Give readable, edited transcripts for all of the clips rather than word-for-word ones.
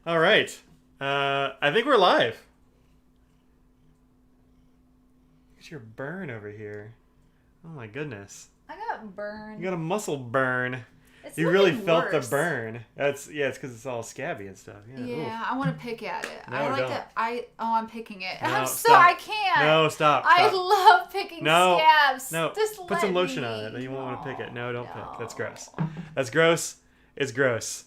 All right. I think we're live. Look at your burn over here. Oh my goodness. I got burned. You got a muscle burn. It's You really looking felt worse. the burn. It's because it's all scabby and stuff. Yeah. Yeah, I want to pick at it. No, I like don't. that. I'm picking it. No, I'm so stop. I can't. No, stop. I stop. love picking No, scabs. No, Just put let some lotion me. on it. You won't want to pick it. No, don't no. pick. That's gross. That's gross. It's gross.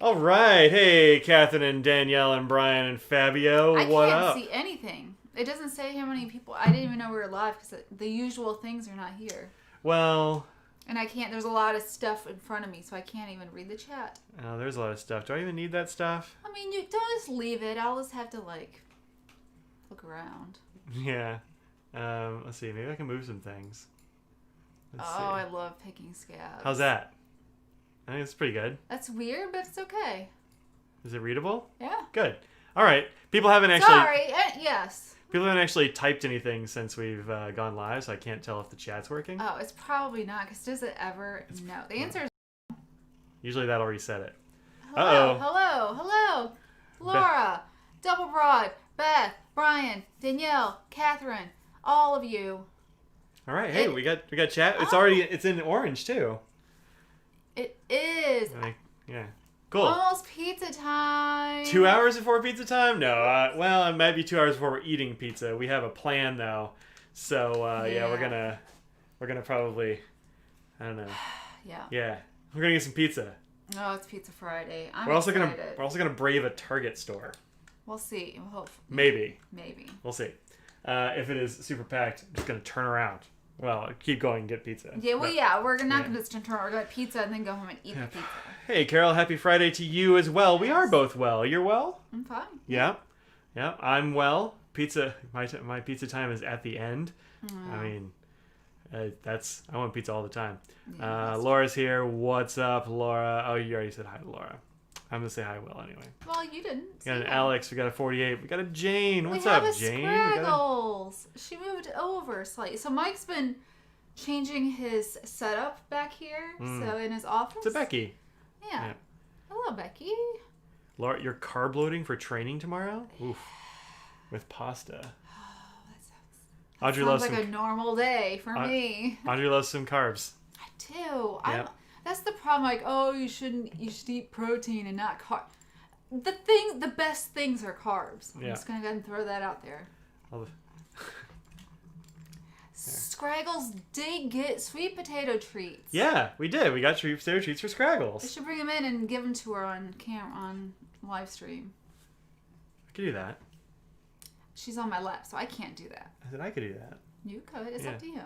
All right. Hey, Catherine and Danielle and Brian and Fabio. I what can't up? see anything. It doesn't say how many people. I didn't even know we were live because the usual things are not here. Well, And I can't. There's a lot of stuff in front of me, so I can't even read the chat. oh, there's a lot of stuff. Do I even need that stuff? I mean, you don't just leave it. I'll just have to look around. Yeah. Let's see. Maybe I can move some things. Let's see. I love picking scabs. How's that? I think it's pretty good. That's weird, but it's okay. Is it readable? Yeah. Good. All right. People haven't actually. Sorry. Yes. People haven't actually typed anything since we've gone live, so I can't tell if the chat's working. Oh, it's probably not, because does it ever? No. The answer is Usually that'll reset it. hello, Uh-oh. hello. Laura, Double Broad, Beth, Brian, Danielle, Catherine, all of you. All right. Hey, we got chat. It's in orange too. It is Yeah. Cool. almost pizza time. 2 hours before pizza time? No. Well, it might be 2 hours before we're eating pizza. We have a plan though, so yeah, we're gonna probably, I don't know. Yeah. Yeah, we're gonna get some pizza. Oh, it's Pizza Friday. I'm We're also excited. gonna brave a Target store. We'll see. We'll hope. Maybe. We'll see. If it is super packed, I'm just gonna turn around. Well, keep going and get pizza. Yeah, well, But- yeah, we're not going to just turn around. We're going to pizza and then go home and eat the pizza. Hey, Carol, happy Friday to you as well. We are both well. You're well? I'm fine. Yeah. Yeah, I'm well. Pizza, my pizza time is at the end. I mean, I want pizza all the time. Yeah, Laura's here. What's up, Laura? Oh, you already said hi to Laura. I'm going to say hi, Will, anyway. Well, you didn't. We got an Alex. We got a 48. We got a Jane. What's we have up, a Jane? Scraggles. She moved over slightly. So Mike's been changing his setup back here. So in his office. It's a Becky. Yeah. Hello, Becky. Laura, you're carb loading for training tomorrow? Oof. With pasta. Audrey Sounds loves like a normal day for me. Audrey loves some carbs. I do. Yep. That's the problem. Like, you should eat protein and not carb. The best things are carbs. I'm just gonna go ahead and throw that out there. Scraggles did get sweet potato treats. Yeah, we did. We got sweet potato treats for We Scraggles. should bring them in and give them to her on live stream. I could do that. She's on my lap, so I can't do that. I said I could do that. You could. It's up to you.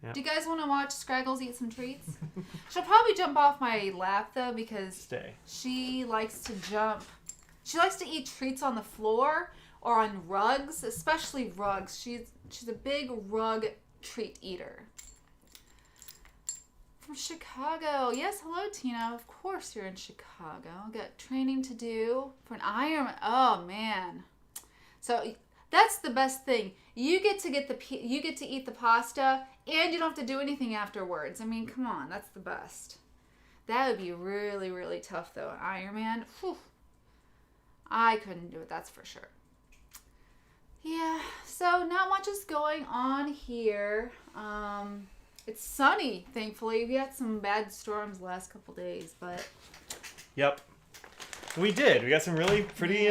Yeah. Do you guys want to watch Scraggles eat some treats? She'll probably jump off my lap, though, because she likes to jump. She likes to eat treats on the floor or on rugs, especially rugs. She's a big rug treat eater. From Chicago. Yes, hello, Tina. Of course you're in Chicago. Got training to do for an Ironman. Oh, man. So that's the best thing. You get to eat the pasta, and you don't have to do anything afterwards. I mean, come on, that's the best. That would be really, really tough, though. Ironman, whew. I couldn't do it, that's for sure. Yeah, so not much is going on here. It's sunny, thankfully. We had some bad storms the last couple days, but... Yep. We did. We got some really pretty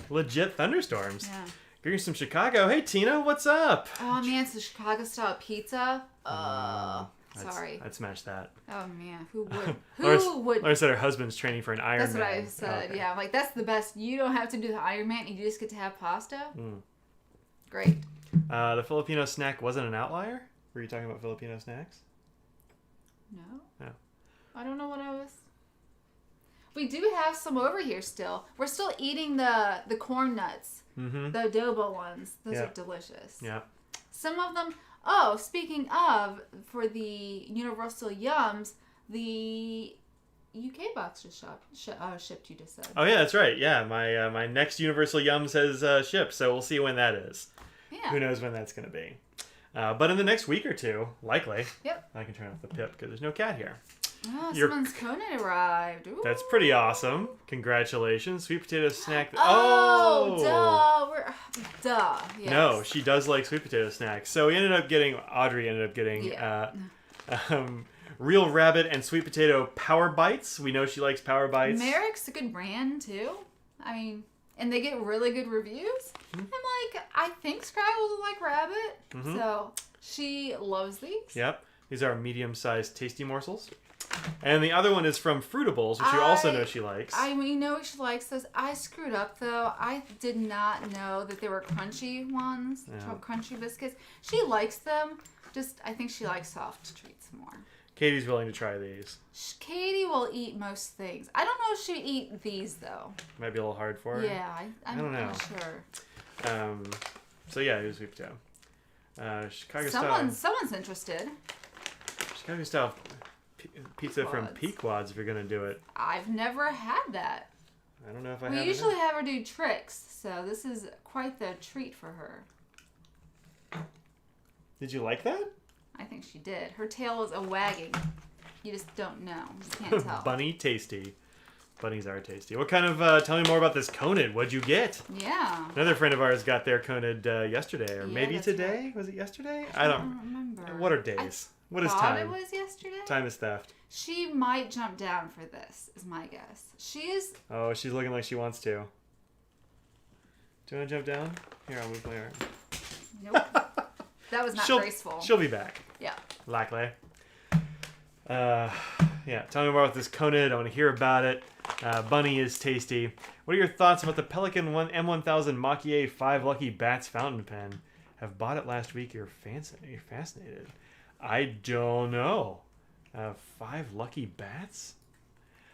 legit thunderstorms. Yeah. Getting some Chicago. Hey, Tina, what's up? Oh, man, it's the Chicago-style pizza. Sorry. I'd smash that. Oh, man, who would? Laura said her husband's training for an Ironman. That's what I said. Okay. Yeah, like that's the best. You don't have to do the Ironman. You just get to have pasta. Great. The Filipino snack wasn't an outlier? Were you talking about Filipino snacks? No. No. I don't know what I was. We do have some over here still. We're still eating the corn nuts. Mm-hmm. The adobo ones. Those Yeah. are delicious. Yeah. Some of them. Oh, speaking of, for the Universal Yums, the UK box just shipped. You just said. Oh yeah, that's right. Yeah, my next Universal Yums has shipped, so we'll see when that is. Yeah. Who knows when that's going to be? But in the next week or two, likely. Yep. I can turn off the pip because there's no cat here. Oh, Your- someone's Conan arrived. Ooh. That's pretty awesome. Congratulations. Sweet potato snack. Duh. Duh. Yes. No, she does like sweet potato snacks. So Audrey ended up getting Real Rabbit and Sweet Potato Power Bites. We know she likes Power Bites. Merrick's a good brand, too. I mean, and they get really good reviews. Mm-hmm. I'm like, I think Scrabble will like Rabbit. Mm-hmm. So she loves these. Yep. These are medium-sized tasty morsels. And the other one is from Fruitables, which you also know she likes. We know she likes those. I screwed up, though. I did not know that they were crunchy ones, crunchy biscuits. She likes them. I think she likes soft treats more. Katie's willing to try these. Katie will eat most things. I don't know if she'd eat these, though. Might be a little hard for her. Yeah, I'm not sure. So yeah, it was sweet potato. Chicago Someone's interested. Chicago style pizza from Pequod's if you're gonna do it. I've never had that. I don't know if I have. We usually have her do tricks, so this is quite the treat for her. Did you like that? I think she did. Her tail is a wagging. You just don't know. You can't tell. Bunny tasty. Bunnies are tasty. What kind of, tell me more about this Conid. What'd you get? Yeah. Another friend of ours got their Conid yesterday, or maybe today? Right. Was it yesterday? I don't remember. What are days? What is time? time? I thought it was yesterday. Time is theft. She might jump down for this, is my guess. She is... Oh, she's looking like she wants to. Do you want to jump down? Here, I'll move my arm. Nope. That was not graceful. She'll be back. Yeah. Likely. Yeah, tell me more about this Conid. I want to hear about it. Bunny is tasty. What are your thoughts about the Pelican M1000 Mach-E 5 Lucky Bats fountain pen? Have bought it last week. You're fascinated. I don't know. 5 Lucky Bats?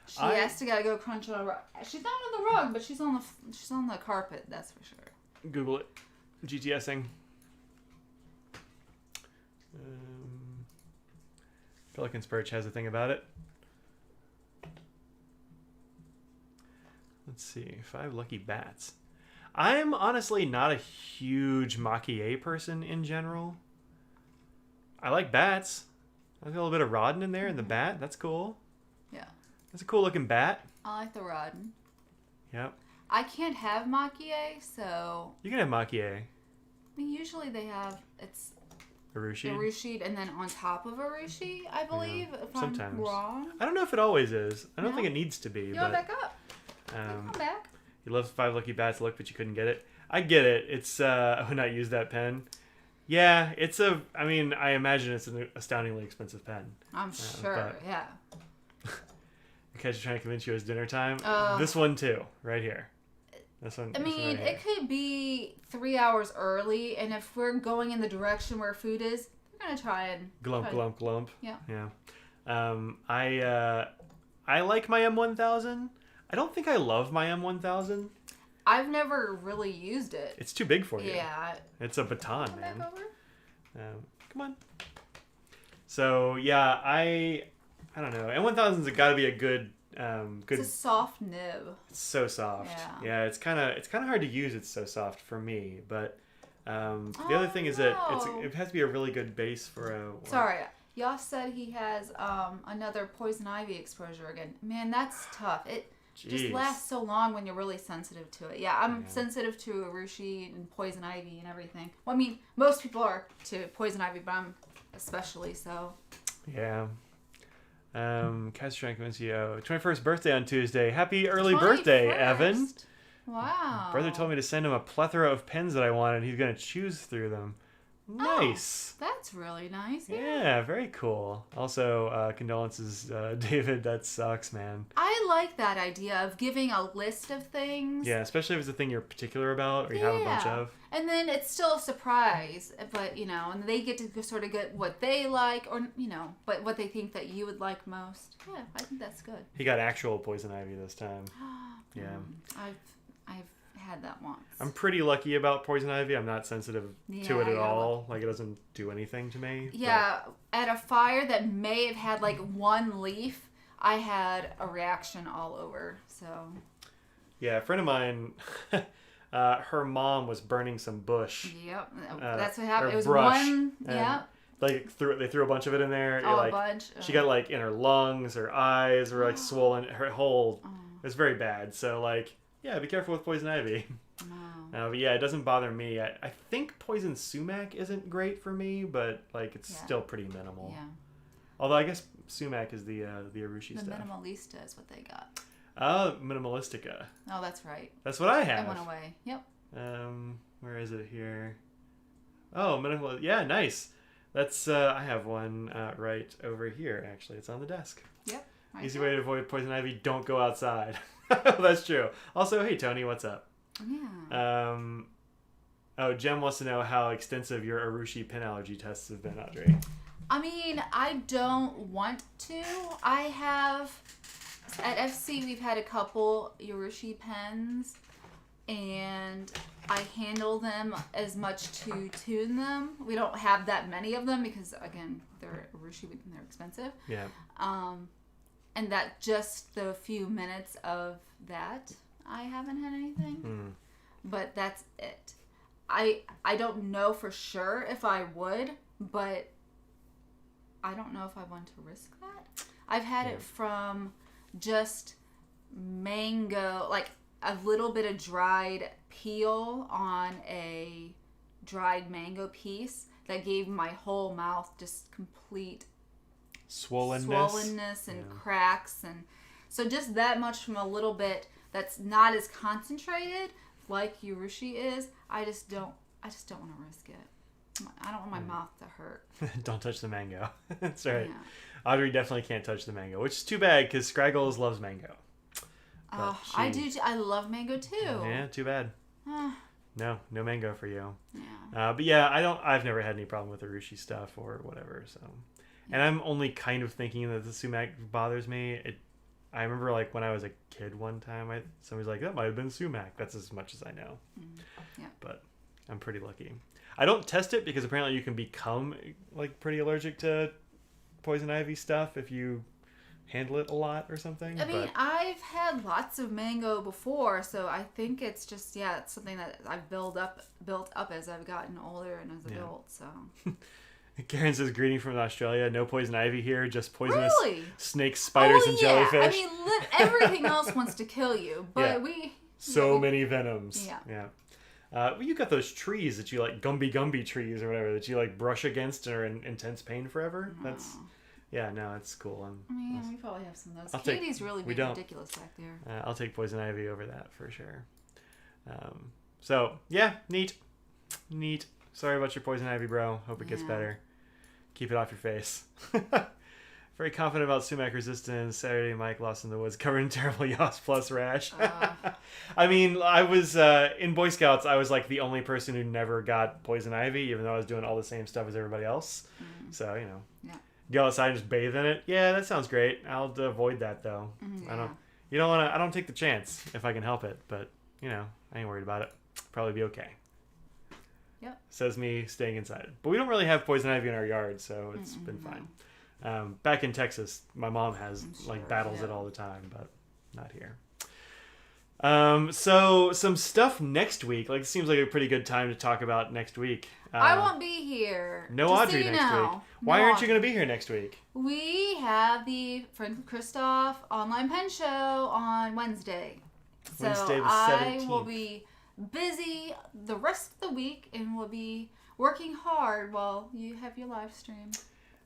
She has to go crunch on a rug. She's not on the rug, but she's on the carpet. That's for sure. Google it. GTSing. Pelican's Perch has a thing about it. Let's see. 5 Lucky Bats. I'm honestly not a huge Mach-E person in general. I like bats. I got a little bit of Rodden in there in the bat. That's cool. Yeah. That's a cool looking bat. I like the Rodden. Yep. I can't have Mach-E, so... You can have Mach-E. I mean, usually they have... It's... Arushi, and then on top of Arushi, I believe. Yeah. If sometimes. I'm wrong. I don't know if it always is. I don't think it needs to be. You want back up? Come back. You love 5 Lucky Bats look, but you couldn't get it. I get it. It's I would not use that pen. Yeah, it's a. I mean, I imagine it's an astoundingly expensive pen. I'm sure. Yeah. Because trying to convince you it's dinner time. This one too, right here. This one. I mean, it could be 3 hours early, and if we're going in the direction where food is, we're gonna try and glump. Yeah. Yeah. I like my M1000. I don't think I love my M1000. I've never really used it. It's too big for you. Yeah. It's a baton, man. Back over? Come on. So yeah, I don't know. M1000's got to be a good. It's a soft nib. It's so soft. Yeah. It's kind of hard to use. It's so soft for me. But the other thing is that it has to be a really good base for a. Sorry, Yoss said he has another poison ivy exposure again. Man, that's tough. It just lasts so long when you're really sensitive to it. Yeah, I'm sensitive to Arushi and poison ivy and everything. Well, I mean, most people are to poison ivy, but I'm especially so. Yeah. Cat's trying to convince you. 21st birthday on Tuesday. Happy early birthday, Evan. Wow. Brother told me to send him a plethora of pens that I wanted. He's going to choose through them. Nice. Oh, that's really nice. Yeah, very cool. Also, condolences, David. That sucks, man. I like that idea of giving a list of things. Yeah, especially if it's a thing you're particular about or you have a bunch of. And then it's still a surprise, but, and they get to sort of get what they like or, but what they think that you would like most. Yeah, I think that's good. He got actual poison ivy this time. Yeah. I've had that once. I'm pretty lucky about poison ivy. I'm not sensitive to it at all. Like, it doesn't do anything to me. Yeah, at a fire that may have had like one leaf, I had a reaction all over. So yeah, a friend of mine, her mom was burning some bush. Yep, that's what happened. It was brush, one. Yeah. Like they threw a bunch of it in there. Oh, like, a bunch. She got like in her lungs, her eyes were like swollen. Her whole it was very bad. So like, yeah, be careful with poison ivy. Wow. But yeah, it doesn't bother me. I think poison sumac isn't great for me, but like it's still pretty minimal. Yeah. Although I guess sumac is the Arushi stuff. The minimalista is what they got. Minimalistica. Oh, that's right. That's what I have. It went away. Yep. Where is it here? Oh, minimal. Yeah, nice. That's I have one right over here. Actually, it's on the desk. Yep. Right Easy there. way to avoid poison ivy: don't go outside. That's true. Also, hey Tony, what's up? Yeah. Oh, Jem wants to know how extensive your Arushi pen allergy tests have been, Audrey. I mean, I don't want to. I have at FC we've had a couple Urushi pens, and I handle them as much to tune them. We don't have that many of them because again they're Urushi and they're expensive. Yeah. And that just the few minutes of that I haven't had anything. But that's it. I don't know for sure if I would, but I don't know if I want to risk that. I've had it from just mango, like a little bit of dried peel on a dried mango piece that gave my whole mouth just complete swollenness and cracks, and so just that much from a little bit that's not as concentrated like Urushi is. I just don't want to risk it. I don't want my mouth to hurt. Don't touch the mango. That's right. Yeah. Audrey definitely can't touch the mango, which is too bad because Scraggles loves mango. Oh, I do. I love mango too. Yeah, too bad. No mango for you. Yeah. But yeah, I've never had any problem with Arushi stuff or whatever. So, and I'm only kind of thinking that the sumac bothers me. I remember like when I was a kid one time, somebody's like, that might have been sumac. That's as much as I know. Yeah. But I'm pretty lucky. I don't test it because apparently you can become like pretty allergic to poison ivy stuff if you handle it a lot or something. I mean, I've had lots of mango before, so I think it's just it's something that I've built up as I've gotten older and as an adult. So. Karen says, greeting from Australia. No poison ivy here, just poisonous snakes, spiders, and yeah. jellyfish. I mean, everything else wants to kill you, but many venoms. Yeah. Well, you got those trees that you like, Gumby trees or whatever, that you like brush against and are in intense pain forever. That's, it's cool. I mean, we probably have some of those. Katie's really being ridiculous back there. I'll take poison ivy over that for sure. So, yeah, neat. Sorry about your poison ivy, bro. Hope it gets better. Keep it off your face. Very confident about sumac resistance. Saturday, Mike lost in the woods, covered in terrible Yos Plus rash. I mean, I was in Boy Scouts. I was like the only person who never got poison ivy, even though I was doing all the same stuff as everybody else. So go outside and just bathe in it. Yeah, that sounds great. I'll avoid that though. I don't take the chance if I can help it. But I ain't worried about it. Probably be okay. Yep. Says me staying inside. But we don't really have poison ivy in our yard, so it's been fine. Back in Texas, my mom has battles it all the time, but not here. So some stuff next week. Like, it seems like a pretty good time to talk about next week. I won't be here. No Audrey next week. Why aren't you going to be here next week? We have the Frank Christoph online pen show on Wednesday. Wednesday the 17th. I will be busy the rest of the week and will be working hard while you have your live stream.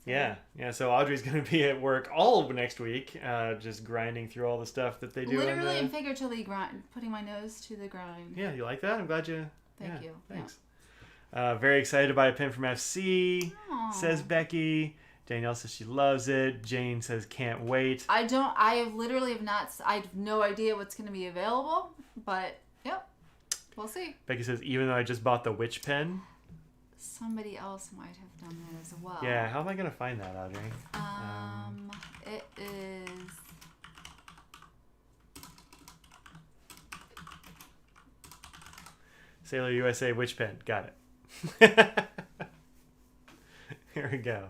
Yeah. So Audrey's going to be at work all of next week, just grinding through all the stuff that they do. Literally and figuratively putting my nose to the grind. Yeah, you like that? I'm glad you. Thank you. Thanks. Very excited to buy a pen from FC. Aww. Says Becky. Danielle says she loves it. Jane says can't wait. I have no idea what's going to be available, but we'll see. Becky says, even though I just bought the witch pen. Somebody else might have done that as well. Yeah, how am I going to find that, Audrey? It is... Sailor USA witch pen. Got it. Here we go.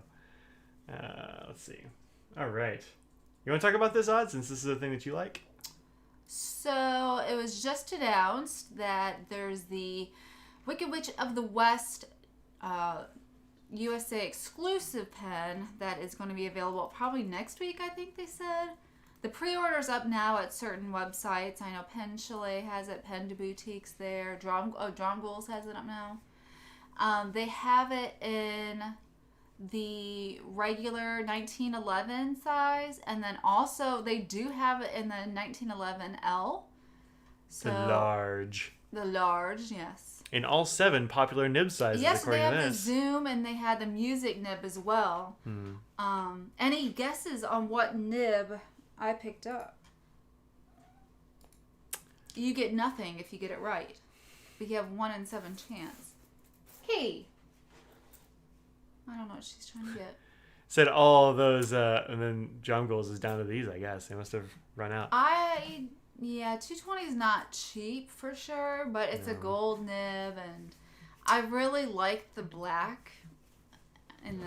Let's see. All right. You want to talk about this, Odd, since this is a thing that you like? So it was just announced that there's the Wicked Witch of the West USA exclusive pen that is going to be available probably next week, I think they said. The pre-order's up now at certain websites. I know Pen Chalet has it, Pen de Boutiques there. Drum Ghouls has it up now. They have it in the regular 1911 size, and then also they do have it in the 1911L. So The large. The large, yes. In all 7 popular nib sizes, Yes, they according have to the this. Zoom and they had the music nib as well. Any guesses on what nib I picked up? You get nothing if you get it right. But you have 1 in 7 chance. Hey! I don't know what she's trying to get. Said all of those, and then Drum Ghouls is down to these, I guess. They must have run out. Yeah, 220 is not cheap for sure, but it's a gold nib, and I really like the black. And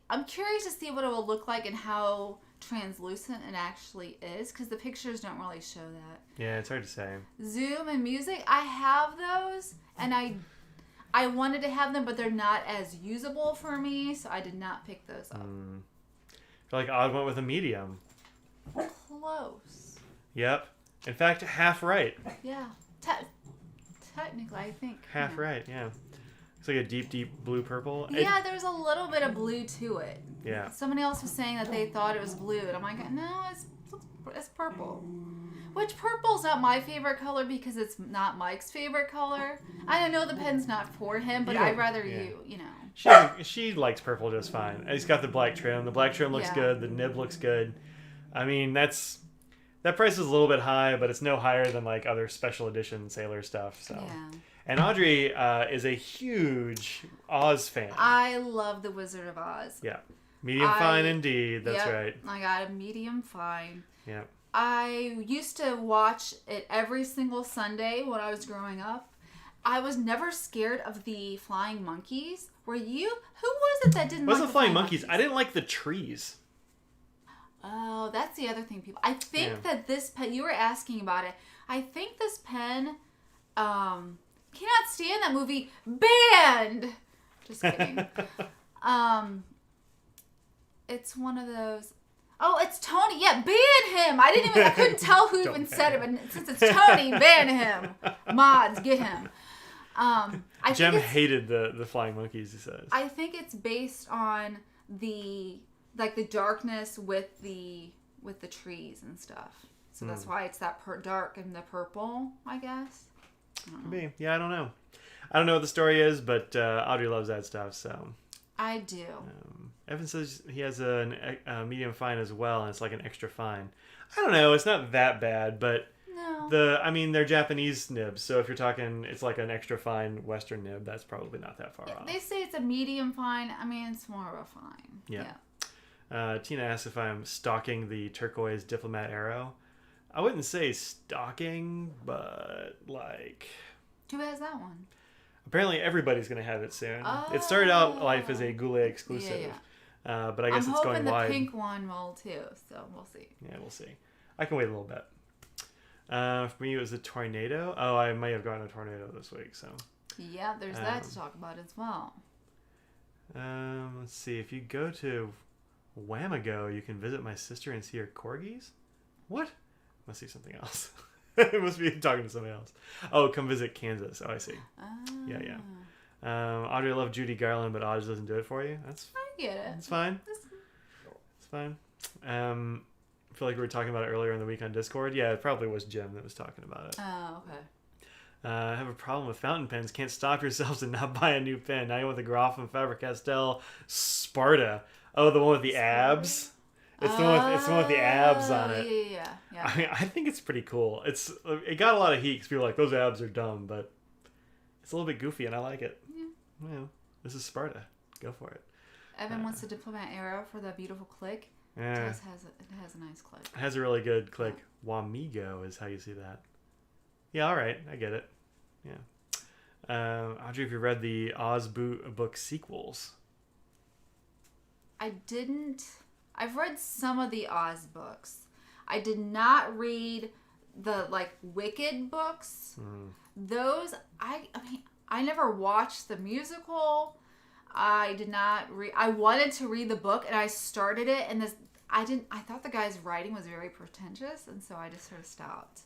I'm curious to see what it will look like and how translucent it actually is, because the pictures don't really show that. Yeah, it's hard to say. Zoom and music, I have those, and I wanted to have them, but they're not as usable for me, so I did not pick those up. I feel like Odd went with a medium. Close. Yep. In fact, half right. Yeah. Technically, I think. Half right, yeah. It's like a deep, deep blue purple. Yeah, there's a little bit of blue to it. Yeah. Somebody else was saying that they thought it was blue, and I'm like, no, it's purple. Which purple's not my favorite color because it's not Mike's favorite color. I know the pen's not for him, but I'd rather you know. She likes purple just fine. It's got the black trim. The black trim looks good. The nib looks good. I mean, that price is a little bit high, but it's no higher than like other special edition Sailor stuff. So. Yeah. And Audrey is a huge Oz fan. I love The Wizard of Oz. Yeah. Medium fine indeed. That's right. I got a medium fine. Yeah. I used to watch it every single Sunday when I was growing up. I was never scared of the flying monkeys. Were you? Who was it that didn't like the flying monkeys? I didn't like the trees. Oh, that's the other thing, people. I think that this pen, you were asking about it. I think this pen cannot stand that movie. Banned! Just kidding. It's one of those. Oh, it's Tony. Yeah, ban him. I couldn't tell who even said it, but since it's Tony, ban him. Mods, get him. Jem hated the flying monkeys, he says. I think it's based on the darkness with the trees and stuff. So that's why it's that dark and the purple, I guess. Maybe. Yeah, I don't know. I don't know what the story is, but Audrey loves that stuff, so. I do. Evan says he has a medium fine as well, and it's like an extra fine. I don't know. It's not that bad, but no. They're Japanese nibs, so if you're talking, it's like an extra fine Western nib. That's probably not that far off. They say it's a medium fine. I mean, it's more of a fine. Yeah. Tina asks if I'm stalking the turquoise diplomat arrow. I wouldn't say stalking, but like. Who has that one? Apparently, everybody's going to have it soon. Oh. It started out life as a Goulet exclusive, but I guess it's going wide. I'm hoping the pink one will too, so we'll see. Yeah, we'll see. I can wait a little bit. For me, it was a tornado. Oh, I might have gotten a tornado this week, so. Yeah, there's that to talk about as well. Let's see. If you go to Whamago, you can visit my sister and see her corgis. What? Must see something else. It must be talking to somebody else. Oh, come visit Kansas. Oh, I see. Yeah. Audrey loved Judy Garland, but Audrey doesn't do it for you. I get it. It's fine. It's fine. I feel like we were talking about it earlier in the week on Discord. Yeah, it probably was Jim that was talking about it. Oh, okay. I have a problem with fountain pens. Can't stop yourselves and not buy a new pen. Now you want the Groff and Faber-Castell Sparta. Oh, the one with the abs? It's the one with the abs on it. Yeah. I mean, I think it's pretty cool. It got a lot of heat because people are like, those abs are dumb, but it's a little bit goofy and I like it. Yeah. Well, this is Sparta. Go for it. Evan wants a diplomat arrow for the beautiful click. Yeah. It has a nice click. It has a really good click. Wamigo is how you see that. Yeah, all right. I get it. Yeah. Audrey, have you read the Oz book sequels? I didn't. I've read some of the Oz books. I did not read the Wicked books. Those I never watched the musical. I did not read. I wanted to read the book, and I started it, and I thought the guy's writing was very pretentious, and so I just sort of stopped.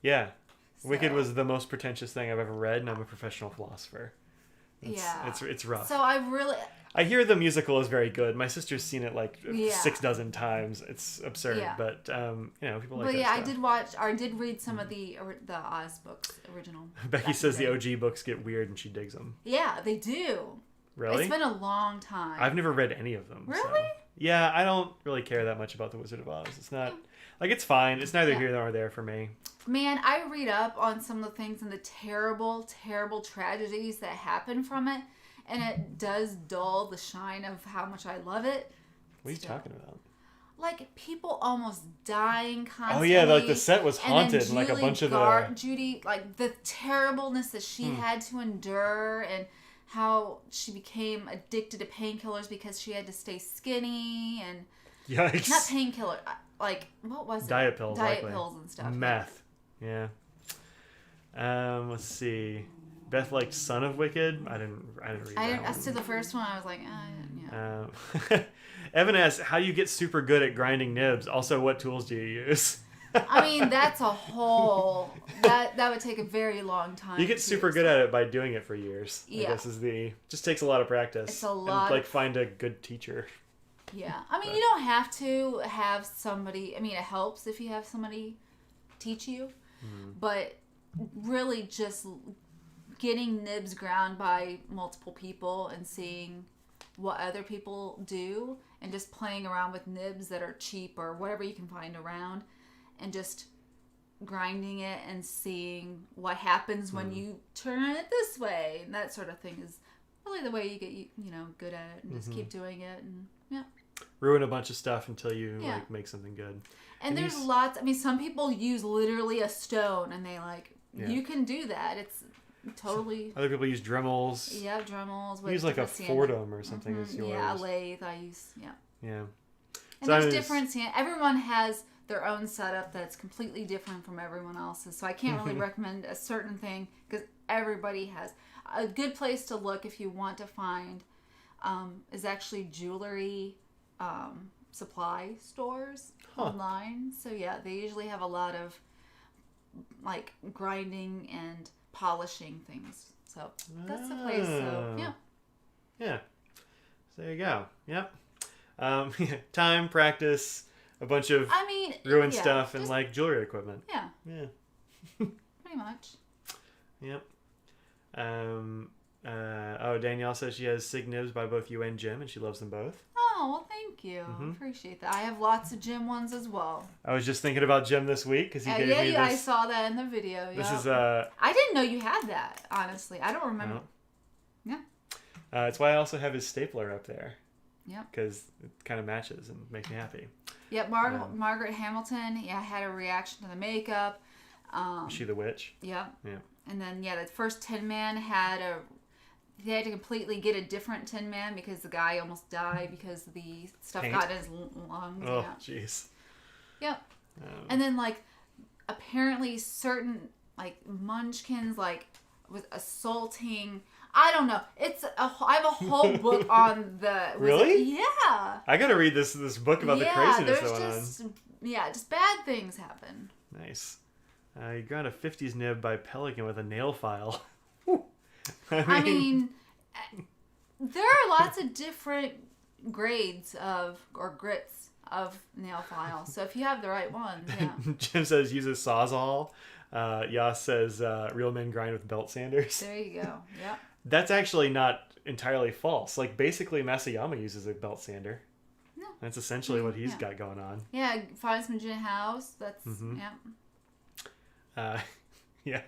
Yeah. So, Wicked was the most pretentious thing I've ever read, and I'm a professional philosopher. It's rough. So I hear the musical is very good. My sister's seen it like 6 dozen times. It's absurd, but people like. But yeah, I did read some of the Oz books original. Becky says the OG books get weird, and she digs them. Yeah, they do. Really? It's been a long time. I've never read any of them. Really? So. Yeah, I don't really care that much about the Wizard of Oz. It's not it's fine. It's neither here nor there for me. Man, I read up on some of the things and the terrible, terrible tragedies that happen from it, and it does dull the shine of how much I love it. What are you talking about? Like people almost dying constantly. Oh yeah, like the set was haunted, and like a bunch of Judy, like the terribleness that she had to endure, and how she became addicted to painkillers because she had to stay skinny, and yikes. Not painkiller, like what was it? Diet pills, pills and stuff. Meth. Yeah. Let's see. Beth liked Son of Wicked. I didn't read that one. As to the first one, I was like, yeah. Evan asks, how do you get super good at grinding nibs? Also, what tools do you use? I mean, that's a whole... That would take a very long time. You get super good at it by doing it for years. Yeah. I guess just takes a lot of practice. It's a lot. And, find a good teacher. Yeah. I mean, you don't have to have somebody... I mean, it helps if you have somebody teach you. Mm-hmm. But really just getting nibs ground by multiple people and seeing what other people do and just playing around with nibs that are cheap or whatever you can find around and just grinding it and seeing what happens when you turn it this way and that sort of thing is really the way you get good at it and just keep doing it and ruin a bunch of stuff until you make something good. And there's lots. I mean, some people use literally a stone and they you can do that. It's totally. Other people use Dremels. Yeah, Dremels. You use like a Fordham or something as yours. Yeah, a lathe. I use Yeah. And so there's different sand. Everyone has their own setup that's completely different from everyone else's. So I can't really recommend a certain thing because everybody has. A good place to look if you want to find is actually jewelry supply stores online. So yeah, they usually have a lot of like grinding and polishing things. So that's the place. So yeah. So there you go. Yep. Time, practice, a bunch of ruined stuff, and like jewelry equipment. Yeah. Yeah. Pretty much. Yep. Danielle says she has Sig Nibs by both you and Jim, and she loves them both. Oh, well, thank you. Appreciate that. I have lots of Jim ones as well. I was just thinking about Jim this week because he gave me this. I saw that in the video. This is I didn't know you had that. Honestly, I don't remember. No. Yeah. It's why I also have his stapler up there. Yeah. Because it kind of matches and makes me happy. Yep. Margaret Hamilton. Yeah, had a reaction to the makeup. Is she the witch? Yeah. Yeah. And then the first Tin Man they had to completely get a different Tin Man because the guy almost died because the stuff got in his lungs. Oh, jeez. Yep. And then apparently certain munchkins was assaulting. I don't know. I have a whole book on the. Really? Yeah. I gotta read this book about the craziness that went on. Yeah, just bad things happen. Nice. You got a 50s nib by Pelican with a nail file. I mean, there are lots of different grades or grits of nail files. So if you have the right one, yeah. Jim says use a Sawzall. Yas says real men grind with belt sanders. There you go. Yep. That's actually not entirely false. Basically Masayama uses a belt sander. No. That's essentially what he's got going on. Yeah, find some gin house. That's yeah.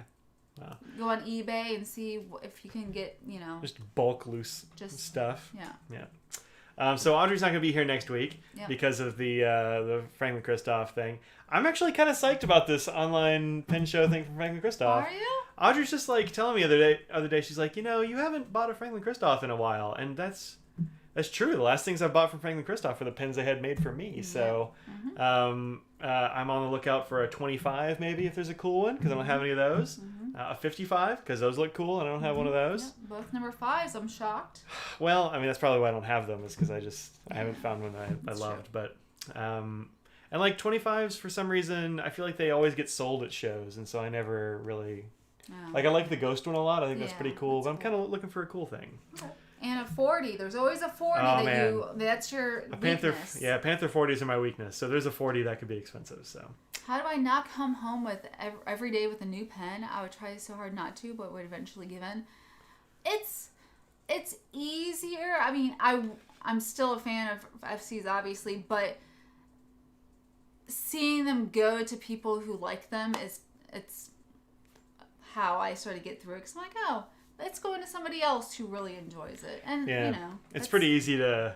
Wow. Go on eBay and see if you can get, just bulk loose stuff. Yeah. So Audrey's not going to be here next week because of the Franklin Christoph thing. I'm actually kind of psyched about this online pen show thing from Franklin Christoph. Are you? Audrey's just telling me the other day she's like, you haven't bought a Franklin Christoph in a while, and that's true. The last things I bought from Franklin Christoph were the pens they had made for me. So I'm on the lookout for a 25 maybe if there's a cool one because I don't have any of those. A 55, because those look cool, and I don't have one of those. Yep, both number 5s. I'm shocked. Well, I mean, that's probably why I don't have them, is because I haven't found one that I loved. True. But, and like 25s, for some reason, I feel like they always get sold at shows, and so I never really... Oh. Like, I like the ghost one a lot. I think that's Yeah, pretty cool, but I'm that's kind of looking for a cool thing. Okay. And a 40. There's always a 40 that's your weakness. Yeah, Panther 40s are my weakness. So there's a 40 that could be expensive. So how do I not come home with every day with a new pen? I would try so hard not to, but would eventually give in. It's easier. I mean, I'm still a fan of FCs, obviously, but seeing them go to people who like them it's how I sort of get through it. Because I'm like, oh, let's go into somebody else who really enjoys it. And, yeah, you know. it's pretty easy to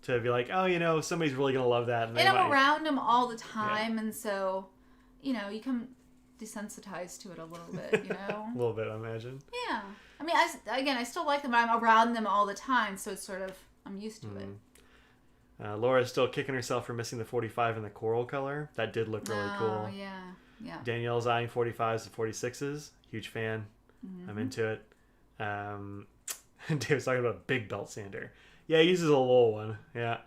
be like, oh, you know, somebody's really going to love that. And I'm around them all the time. Yeah. And so, you know, you come desensitized to it a little bit, you know. A little bit, I imagine. Yeah. I mean, I still like them, but I'm around them all the time. So it's sort of, I'm used to it. Laura's still kicking herself for missing the 45 in the coral color. That did look really cool. Oh, yeah. Yeah. Danielle's eyeing 45s and 46s. Huge fan. Mm-hmm. I'm into it. Dave's talking about a big belt sander. Yeah, he uses a little one. Yeah.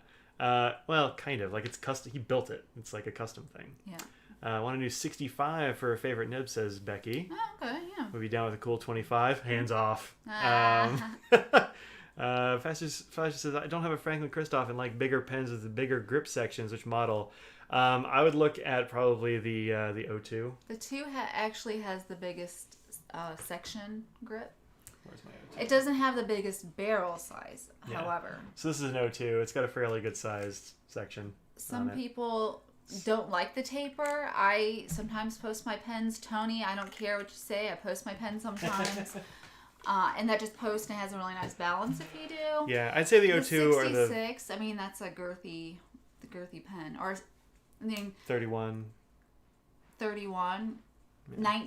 Well, kind of. Like, it's custom. He built it. It's like a custom thing. Yeah. I want to do 65 for a favorite nib, says Becky. Oh, okay, yeah. We'll be down with a cool 25. Hands off. Fascist says, I don't have a Franklin Christoph and like bigger pens with the bigger grip sections. Which model? I would look at probably the O2. The 2 actually has the biggest section grip. Where's my O2? It doesn't have the biggest barrel size, Yeah. however. So this is an O2. It's got a fairly good sized section. Some people don't like the taper. I sometimes post my pens. Tony, I don't care what you say. I post my pens sometimes. And that just posts and has a really nice balance if you do. Yeah, I'd say the O2 or the 66. I mean, that's the girthy pen. Or, I mean, 31. 31. Yeah.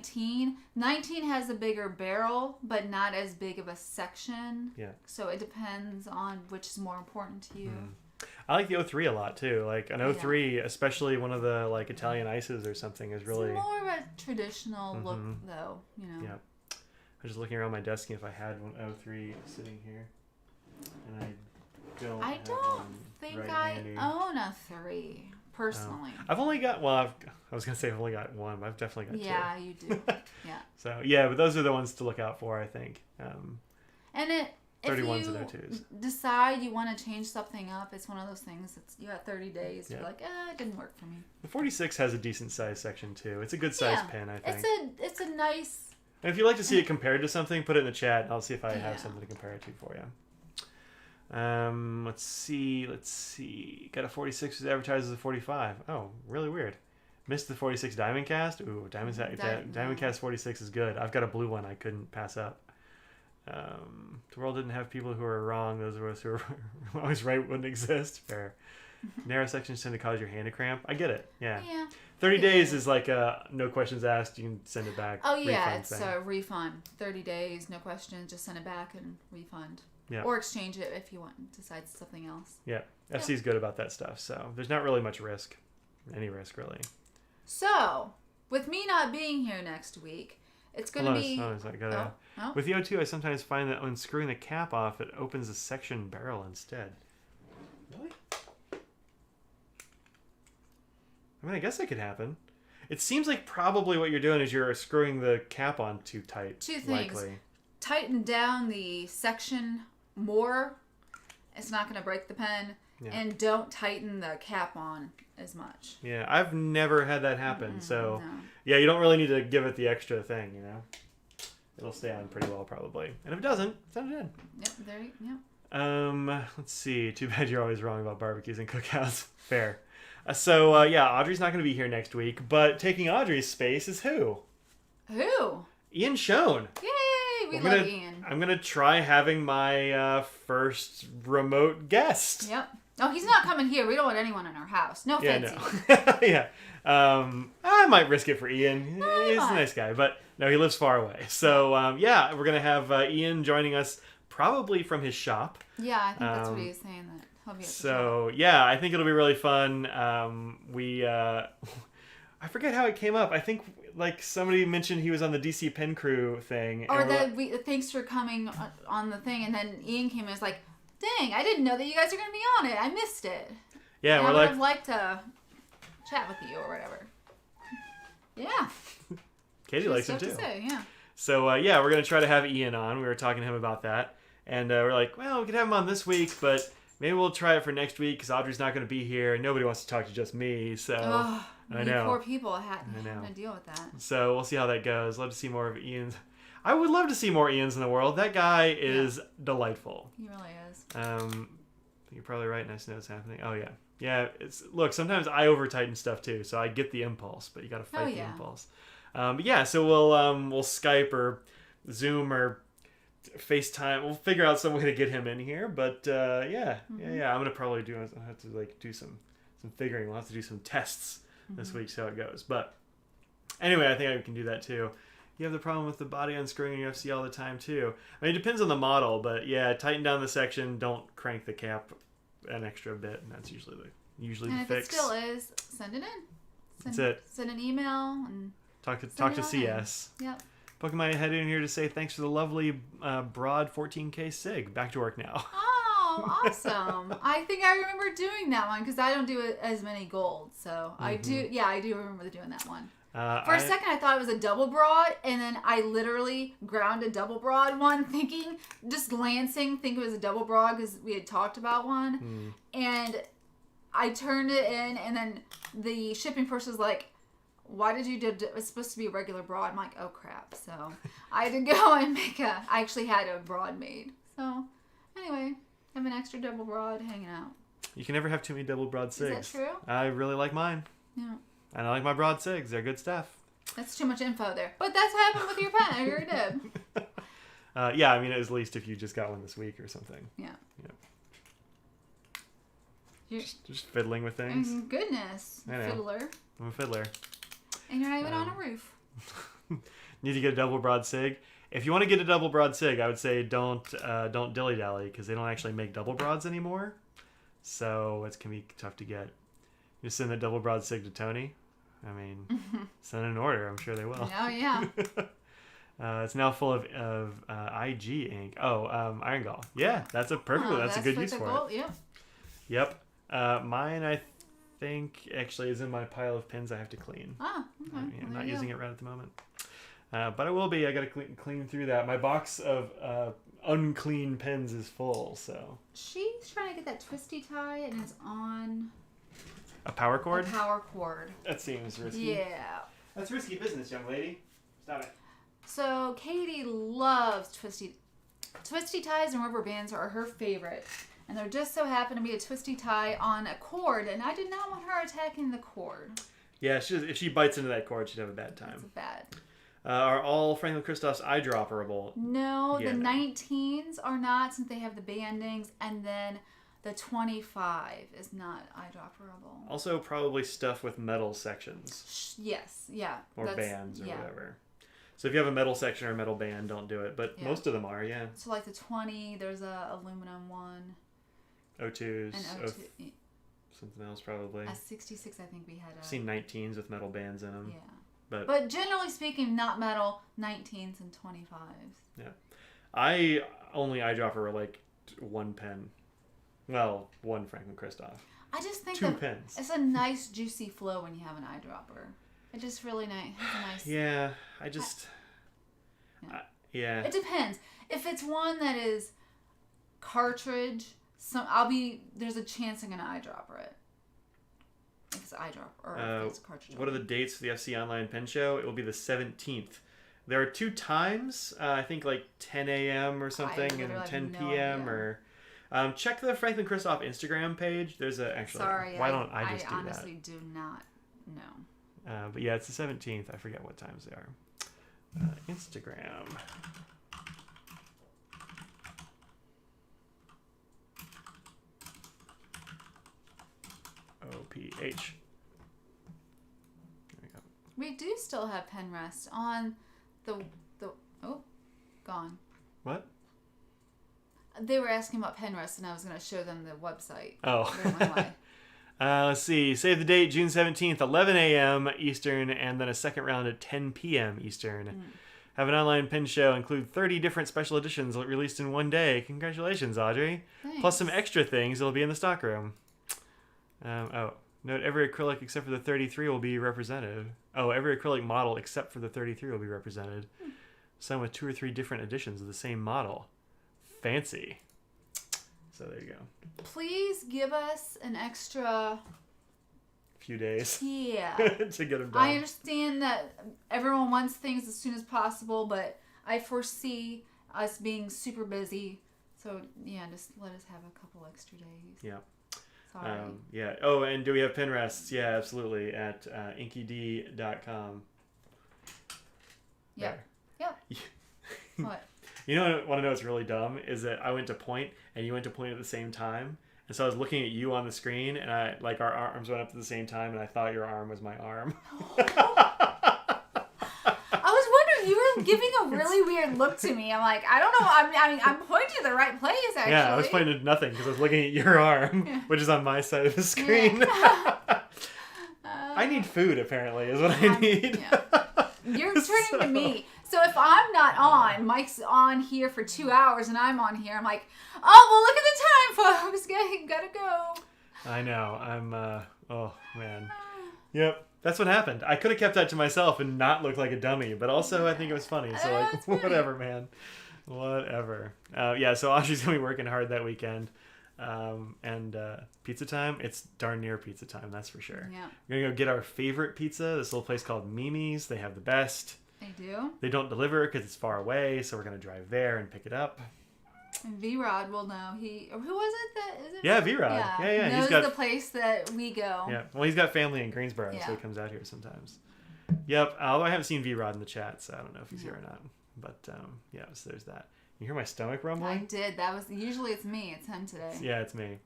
19 has a bigger barrel, but not as big of a section. Yeah. So it depends on which is more important to you. I like the O3 a lot too. Like an O3, especially one of the like Italian ices or something, is really it's more of a traditional look, though. You know. Yeah. I was just looking around my desk if I had one O3 sitting here, and I don't think right I handy. own a 3 personally. I've only got I was gonna say I've only got one, but I've definitely got 2. Yeah, you do. Yeah. So yeah, but those are the ones to look out for, I think. And if 31s you and O2s. decide you want to change something up, it's one of those things that's you got 30 days. Yeah. You're like, it didn't work for me. The 46 has a decent size section too. It's a good size pen, I think. It's a nice. And if you'd like to see it compared to something, put it in the chat. And I'll see if I have something to compare it to for you. Let's see. Got a 46 that advertises a 45. Oh, really weird. Missed the 46 Diamond Cast. Ooh, Diamond Cast 46 is good. I've got a blue one I couldn't pass up. The world didn't have people who are wrong. Those of us who are always right wouldn't exist. Fair. Narrow sections tend to cause your hand to cramp. I get it. Yeah. 30 days is like no questions asked. You can send it back. Oh, yeah. It's a refund. 30 days, no questions. Just send it back and refund. Yeah. Or exchange it if you want. Decide something else. Yeah. FC's good about that stuff. So there's not really much risk. Any risk, really. So, with me not being here next week, it's going to be... With the O2, I sometimes find that when screwing the cap off, it opens the section barrel instead. Really? I mean, I guess that could happen. It seems like probably what you're doing is you're screwing the cap on too tight. 2 things. Likely. Tighten down the section more. It's not going to break the pen. Yeah. And don't tighten the cap on as much. Yeah, I've never had that happen. So, yeah, you don't really need to give it the extra thing, you know? It'll stay on pretty well, probably. And if it doesn't, send it in. Yep, let's see. Too bad you're always wrong about barbecues and cookouts. Fair. Audrey's not going to be here next week, but taking Audrey's space is who? Who? Ian Schoen. Yay! We love Ian. I'm going to try having my first remote guest. Yep. Oh, he's not coming here. We don't want anyone in our house. No offense. Yeah. I might risk it for Ian. He's a nice guy, but no, he lives far away. So, we're going to have Ian joining us probably from his shop. Yeah, I think that's what he was saying. That he'll be at the shop. I think it'll be really fun. I forget how it came up. I think like somebody mentioned he was on the DC Pen Crew thing. Or that thanks for coming on the thing, and then Ian came and was like, "Dang, I didn't know that you guys are going to be on it. I missed it." Yeah, and we're I would like, have liked to chat with you or whatever. Yeah. Katie likes him stuff too. To say, yeah. So yeah, we're gonna try to have Ian on. We were talking to him about that, and we're like, well, we could have him on this week, but maybe we'll try it for next week because Audrey's not gonna be here. Nobody wants to talk to just me, so I know. Poor people having to deal with that. So we'll see how that goes. Love to see more of Ian's. I would love to see more Ians in the world. That guy is delightful. He really is. You're probably right. Nice to know what's happening. Oh yeah, yeah. Look. Sometimes I over tighten stuff too, so I get the impulse, but you got to fight the impulse. But yeah, so we'll Skype or Zoom or FaceTime. We'll figure out some way to get him in here. But yeah. I'm gonna probably I'll have to like do some figuring. We'll have to do some tests this week, see how it goes. But anyway, I think I can do that too. You have the problem with the body unscrewing in UFC all the time too. I mean, it depends on the model, but yeah, tighten down the section. Don't crank the cap an extra bit, and that's usually the fix. If it still is, send it in. That's it. Send an email and talk to CS. Yep. Poking my head in here to say thanks for the lovely broad 14K sig. Back to work now. Oh, awesome! I think I remember doing that one because I don't do as many gold, so I do. Yeah, I do remember doing that one. For a second, I thought it was a double broad, and then I literally ground a double broad one, thinking it was a double broad because we had talked about one, and I turned it in, and then the shipping person was like, "Why did you do? It's supposed to be a regular broad." I'm like, "Oh crap!" So I had to go and I actually had a broad made. So anyway, I have an extra double broad hanging out. You can never have too many double broad sigs. Is that true? I really like mine. Yeah. And I like my broad sigs. They're good stuff. That's too much info there. But that's what happened with your pen. I already did. Yeah, I mean, at least if you just got one this week or something. Yeah. Just fiddling with things. Goodness. I know. Fiddler. I'm a fiddler. And you're not even on a roof. Need to get a double broad sig. If you want to get a double broad sig, I would say don't dilly-dally because they don't actually make double broads anymore. So it can be tough to get. You send the double broad sig to Tony. I mean, send an order. I'm sure they will. Oh, yeah. It's now full of IG ink. Oh, iron gall. Yeah, that's a perfect. That's a good use for it. Yep. Mine, I think, actually is in my pile of pens I have to clean. Oh, okay. I'm not using it right at the moment. But I will be. I got to clean through that. My box of unclean pens is full, so. She's trying to get that twisty tie, and it's on... A power cord? A power cord. That seems risky. Yeah. That's risky business, young lady. Stop it. So, Katie loves twisty ties, and rubber bands are her favorite. And there just so happened to be a twisty tie on a cord, and I did not want her attacking the cord. Yeah, if she bites into that cord, she'd have a bad time. It's bad. Are all Franklin Christoph's eyedropperable? No, the 19s are not, since they have the bandings, and then the 25 is not eyedropperable. Also, probably stuff with metal sections. Yes, yeah. Or bands or whatever. So if you have a metal section or a metal band, don't do it. But most of them are, yeah. So like the 20, there's a aluminum one. O2s. And O2. Something else probably. A 66, I think we had. I've seen 19s with metal bands in them. Yeah. But generally speaking, not metal, 19s and 25s. Yeah. I only eyedropper like one pen. Well, one Franklin Christoph. I just think two pens. It's a nice juicy flow when you have an eyedropper. It's just really nice. Yeah, I just. Yeah. It depends. If it's one that is cartridge, there's a chance I'm gonna eyedropper it. If it's eyedropper or if it's a cartridge. What are the dates for the FC Online Pen Show? It will be the 17th. There are two times. I think like 10 a.m. or something and 10 p.m. or. Check the Franklin Christoph Instagram page. There's actually. Sorry, why don't I just do that? I honestly do not know. But yeah, it's the 17th. I forget what times they are. Instagram. OPH. There we go. We do still have pen rest on the gone. What? They were asking about pen rest, and I was going to show them the website. Oh. Let's see. Save the date, June 17th, 11 a.m. Eastern, and then a second round at 10 p.m. Eastern. Have an online pin show. Include 30 different special editions released in one day. Congratulations, Audrey. Thanks. Plus some extra things that'll be in the stockroom. Note every acrylic except for the 33 will be represented. Oh, every acrylic model except for the 33 will be represented. Some with 2 or 3 different editions of the same model. Fancy. So there you go. Please give us an extra Few days Yeah. to get them done. I understand that everyone wants things as soon as possible, but I foresee us being super busy. So, yeah, just let us have a couple extra days. Yeah. Sorry. Yeah. Oh, and do we have pin rests? Yeah, absolutely. At inkyd.com. Yep. Yep. What? You know what I want to know what's really dumb is that I went to point and you went to point at the same time. And so I was looking at you on the screen and our arms went up at the same time and I thought your arm was my arm. I was wondering, you were giving a really weird look to me. I'm like, I don't know. I'm pointing to the right place, actually. Yeah, I was pointing at nothing because I was looking at your arm, which is on my side of the screen. Yeah. I need food, apparently, is what I need. Yeah. You're turning to me. So if I'm not on, Mike's on here for 2 hours and I'm on here, I'm like, oh, well, look at the time, folks. Gotta go. I know. Oh, man. Yep. That's what happened. I could have kept that to myself and not look like a dummy, but also I think it was funny. So, like, whatever, man. Whatever. Yeah, so Audrey's going to be working hard that weekend. And pizza time, it's darn near pizza time, that's for sure. Yeah. We're going to go get our favorite pizza, this little place called Mimi's. They have the best. They do? They don't deliver because it's far away, so we're going to drive there and pick it up. And V-Rod will know. Who was it that, is it? Yeah, V-Rod. Yeah. Knows the place that we go. Yeah, well, he's got family in Greensboro, Yeah. so he comes out here sometimes. Yep, although I haven't seen V-Rod in the chat, so I don't know if he's here or not. But, yeah, so there's that. You hear my stomach rumbling? I did. Usually it's me. It's him today. Yeah, it's me.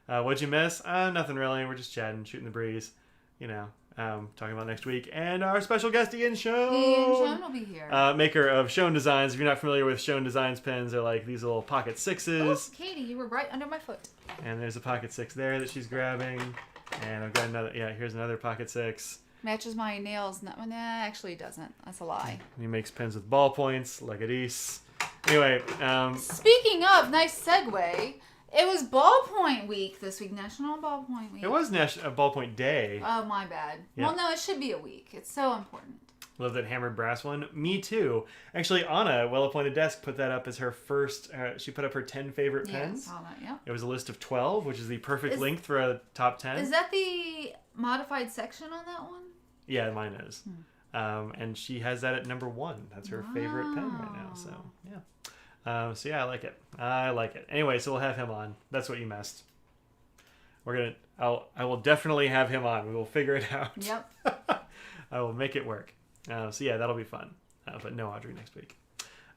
What'd you miss? Nothing really. We're just chatting, shooting the breeze. You know, talking about next week. And our special guest, Ian Schoen. Ian Schoen will be here. Maker of Schoen Designs. If you're not familiar with Schoen Designs pens, they're like these little pocket sixes. Oh, Katie, you were right under my foot. And there's a pocket six there that she's grabbing. And I've got another, here's another pocket six. Matches my nails. Nah, actually it doesn't. That's a lie. He makes pens with ballpoints, like a Dece. Anyway. Speaking of, nice segue. It was ballpoint week this week, National Ballpoint Week. It was National Ballpoint Day. Oh, my bad. Yeah. Well, no, it should be a week. It's so important. Love that hammered brass one. Me too. Actually, Anna, Well Appointed Desk, put that up as her first. She put up her 10 favorite pens. Yeah, I saw that, yeah. It was a list of 12, which is the perfect length for a top 10. Is that the modified section on that one? Yeah, mine is. And she has that at number 1. That's her favorite pen right now. So, yeah. So yeah, I like it. I like it. Anyway, so we'll have him on. That's what you missed. I will definitely have him on. We will figure it out. Yep. I will make it work. So yeah, that'll be fun. But no Audrey next week.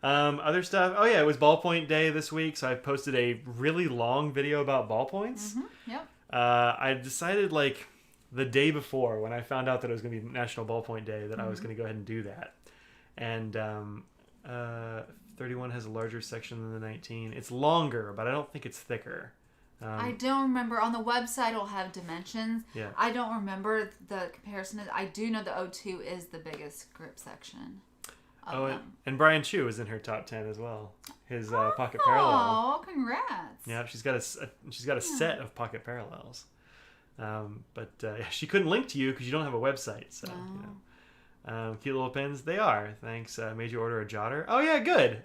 Other stuff. Oh yeah, it was ballpoint day this week, so I posted a really long video about ballpoints. Yep. I decided like the day before when I found out that it was going to be National Ballpoint Day that I was going to go ahead and do that. And 31 has a larger section than the 19. It's longer, but I don't think it's thicker. I don't remember. On the website, it'll have dimensions. Yeah. I don't remember the comparison. I do know the O2 is the biggest grip section. And Brian Chu is in her top 10 as well. His pocket parallel. Oh, congrats! Yeah, she's got a set of pocket parallels. But she couldn't link to you because you don't have a website. So you know. Cute little pens. They are. Thanks. Made you order a jotter. Oh, yeah, good.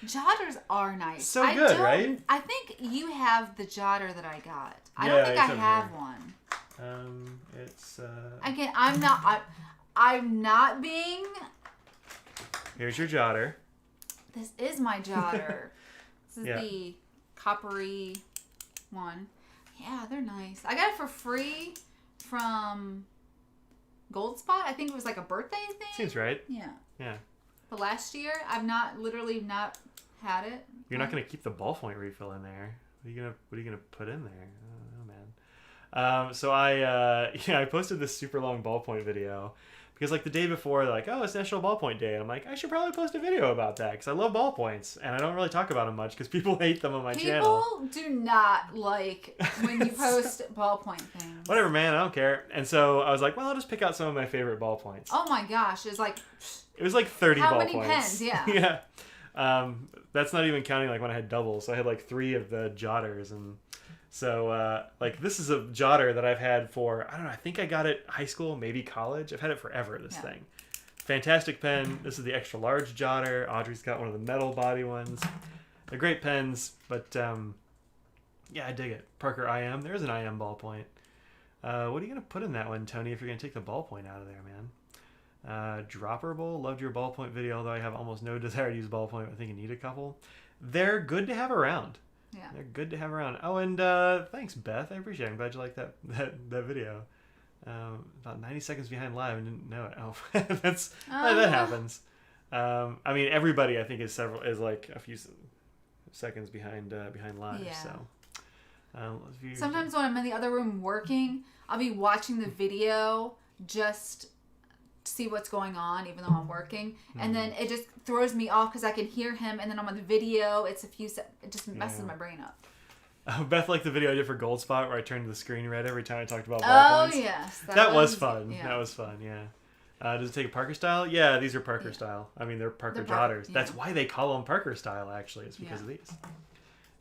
Jotters are nice. So good, right? I think you have the jotter that I got. I Yeah, don't think I it's over have here. one. It's... Again, I'm not being... Here's your jotter. This is my jotter. This is Yeah. the coppery one. Yeah, they're nice. I got it for free from... Gold Spot. I think it was like a birthday thing. Seems right. Yeah. Yeah. But last year, I've not had it. You're not gonna keep the ballpoint refill in there. What are you gonna put in there? Oh man. So I posted this super long ballpoint video Because like the day before, they're like, oh, it's National Ballpoint Day. And I'm like, I should probably post a video about that because I love ballpoints. And I don't really talk about them much because people hate them on my channel. People do not like when you post ballpoint things. Whatever, man. I don't care. And so I was like, well, I'll just pick out some of my favorite ballpoints. Oh my gosh. It was like 30 how ballpoints. many pens? Yeah. Yeah. That's not even counting like when I had doubles. So I had like 3 of the jotters. And so like this is a jotter that I've had for, I don't know, I think I got it high school, maybe college. I've had it forever, this thing. Fantastic pen. This is the extra large jotter. Audrey's got one of the metal body ones. They're great pens, but yeah, I dig it. Parker IM. There's an IM ballpoint. What are you going to put in that one, Tony, if you're going to take the ballpoint out of there, man? Dropperable. Loved your ballpoint video, although I have almost no desire to use ballpoint. I think you need a couple. They're good to have around. Yeah. They're good to have around. Oh, and thanks, Beth. I appreciate it. I'm glad you liked that video. About 90 seconds behind live and didn't know it. Oh, that happens. I mean, everybody I think is like a few seconds behind live. Yeah. So sometimes when I'm in the other room working, I'll be watching the video just to see what's going on, even though I'm working, and then it just throws me off because I can hear him, and then I'm on the video. It's it just messes my brain up. Beth liked the video I did for Gold Spot where I turned the screen red every time I talked about ballpoints. Oh, yes. That was fun. Yeah. That was fun, yeah. Does it take a Parker style? Yeah, these are Parker style. I mean, they're Parker jotters. Yeah. That's why they call them Parker style, actually. It's because of these.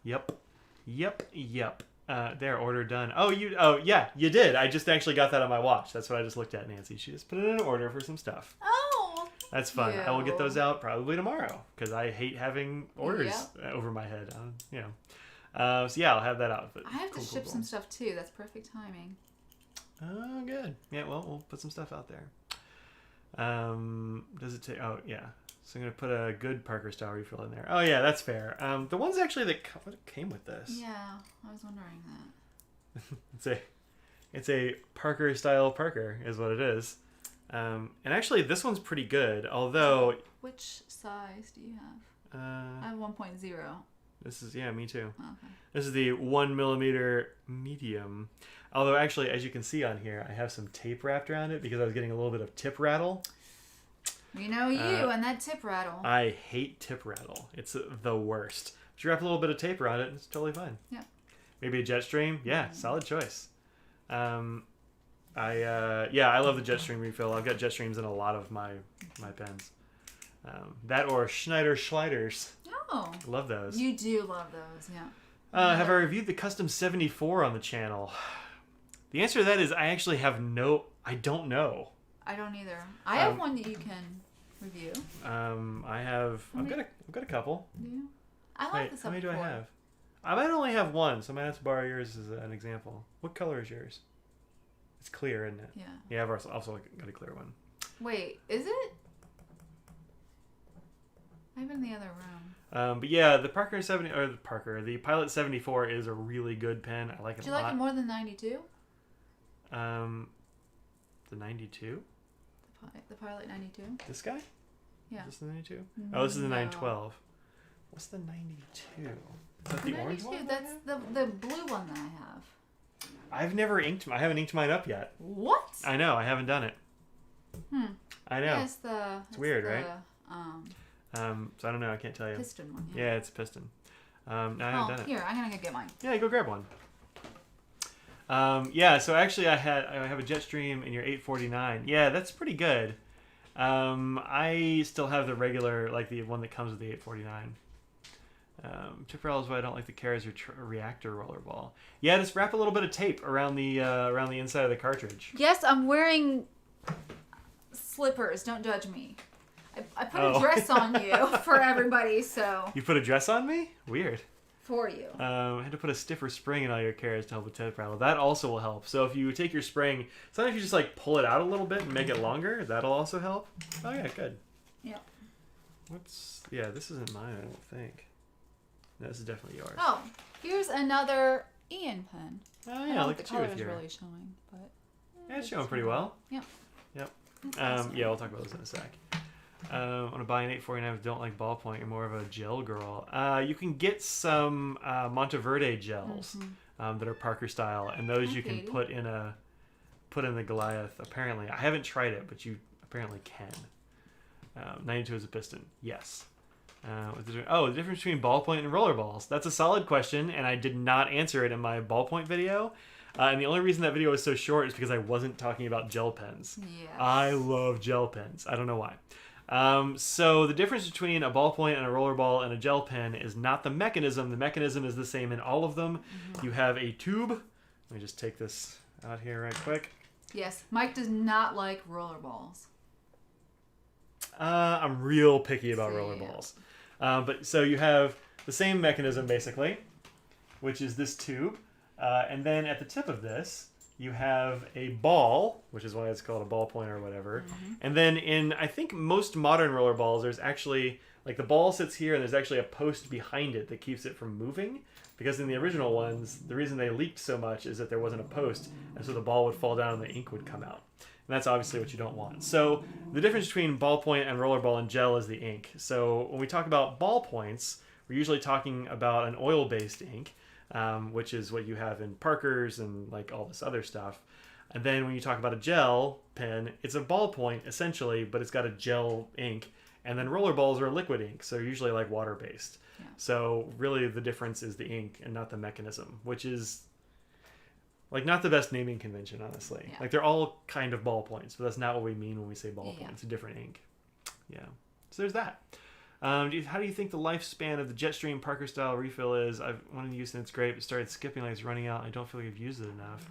Yep. There, order done. Oh, yeah, you did. I just actually got that on my watch. That's what I just looked at, Nancy. She just put it in an order for some stuff. Oh, that's fun. I will get those out probably tomorrow because I hate having orders over my head. So yeah, I'll have that out. But I have to ship some stuff too. That's perfect timing. Oh, good. Yeah, well, we'll put some stuff out there. Does it take? Oh, yeah. So I'm gonna put a good Parker style refill in there. Oh yeah, that's fair. The ones actually that came with this. Yeah, I was wondering that. it's a Parker style Parker is what it is. And actually, this one's pretty good. Although, which size do you have? I have 1.0. This is me too. Okay. This is the 1mm medium. Although actually, as you can see on here, I have some tape wrapped around it because I was getting a little bit of tip rattle. You know you and that tip rattle. I hate tip rattle. It's the worst. But you wrap a little bit of tape around it, and it's totally fine. Yeah. Maybe a Jetstream. Yeah, solid choice. I love the Jetstream refill. I've got Jetstreams in a lot of my pens. That or Schneider Schleiders. Oh. Love those. You do love those, yeah. Have I reviewed the Custom 74 on the channel? The answer to that is I don't know. I don't either. I have one that you can review. I've got a couple. Do you? I like this. How many do I have? I might only have one, so I might have to borrow yours as an example. What color is yours? It's clear, isn't it? Yeah. Yeah, I've also got a clear one. Wait, is it? I'm in the other room. But yeah, the the Pilot 74 is a really good pen. I like it a lot. Do you like it more than 92? The 92? The Pilot 92? This guy? Yeah. Is this the 92? Oh, this is the 912. What's the 92? Is that the orange one? That's the blue one that I have. I've never inked. I haven't inked mine up yet. What? I know. I haven't done it. I know. Yeah, it's weird, right? So I don't know. I can't tell you. Piston one. Yeah, it's a piston. No, I haven't done it. Here, I'm gonna go get mine. Yeah, go grab one. Yeah. So actually, I have a Jetstream in your 849. Yeah, that's pretty good. I still have the regular, like the one that comes with the 849. Tip rattle is why I don't like the Kara's reactor roller ball. Yeah, just wrap a little bit of tape around the inside of the cartridge. Yes, I'm wearing slippers. Don't judge me. I put a dress on you for everybody, so. You put a dress on me? Weird. For you. I had to put a stiffer spring in all your Karas to help with tip rattle. That also will help. So if you take your spring, sometimes you just like pull it out a little bit and make it longer. That'll also help. Oh yeah, good. Yeah. This isn't mine, I don't think. No, this is definitely yours. Oh, here's another Ian pen. Oh yeah, look at you with your. The color is really showing, but. Yeah, it's showing pretty well. Yep. Yeah, we'll talk about those in a sec. I want to buy an 849 if you don't like ballpoint. You're more of a gel girl. You can get some Monteverde gels that are Parker style, and those you can put in the Goliath. Apparently, I haven't tried it, but apparently can. 92 is a piston. Yes. The difference between ballpoint and rollerballs. That's a solid question, and I did not answer it in my ballpoint video. And the only reason that video was so short is because I wasn't talking about gel pens. Yes. I love gel pens. I don't know why. So the difference between a ballpoint and a rollerball and a gel pen is not the mechanism. The mechanism is the same in all of them. Mm-hmm. You have a tube. Let me just take this out here right quick. Yes, Mike does not like rollerballs. I'm real picky about rollerballs. But so you have the same mechanism basically, which is this tube. And then at the tip of this, you have a ball, which is why it's called a ballpoint or whatever. Mm-hmm. And then in, I think, most modern rollerballs, there's actually, like the ball sits here and there's actually a post behind it that keeps it from moving. Because in the original ones, the reason they leaked so much is that there wasn't a post. And so the ball would fall down and the ink would come out. And that's obviously what you don't want. So the difference between ballpoint and rollerball and gel is the ink. So when we talk about ballpoints, we're usually talking about an oil-based ink. Which is what you have in Parker's and like all this other stuff. And then when you talk about a gel pen, it's a ballpoint essentially, but it's got a gel ink. And then rollerballs are liquid ink, so usually like water-based. Yeah. So really the difference is the ink and not the mechanism, which is like not the best naming convention, honestly. Yeah. Like they're all kind of ballpoints, but that's not what we mean when we say ballpoint. Yeah. It's a different ink. Yeah. So there's that. How do you think the lifespan of the Jetstream Parker style refill is? I've wanted to use it and it's great, but started skipping like it's running out. I don't feel like I've used it enough.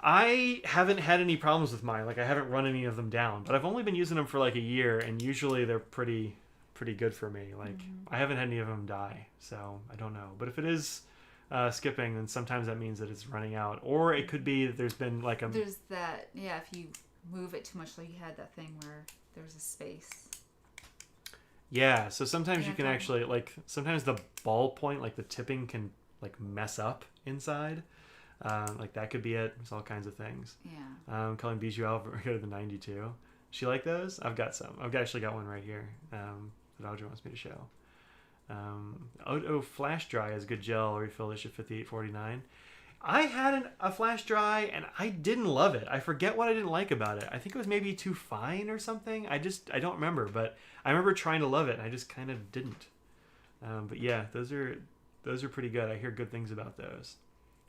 I haven't had any problems with mine. Like I haven't run any of them down, but I've only been using them for like a year, and usually they're pretty good for me. Like I haven't had any of them die, so I don't know. But if it is skipping, then sometimes that means that it's running out, or it could be that there's been like a there's that if you move it too much, like you had that thing where there's a space. Yeah, so sometimes you can actually, like, sometimes the ballpoint, like the tipping can, like, mess up inside. Like, that could be it. There's all kinds of things. Yeah. Calling Bijou Alvarez to the 92. She like those? I've got some. I've actually got one right here that Audrey wants me to show. Flash Dry is good gel refill issue 5849. I had a Flash Dry, and I didn't love it. I forget what I didn't like about it. I think it was maybe too fine or something. I don't remember, but I remember trying to love it, and I just kind of didn't. But yeah, those are pretty good. I hear good things about those.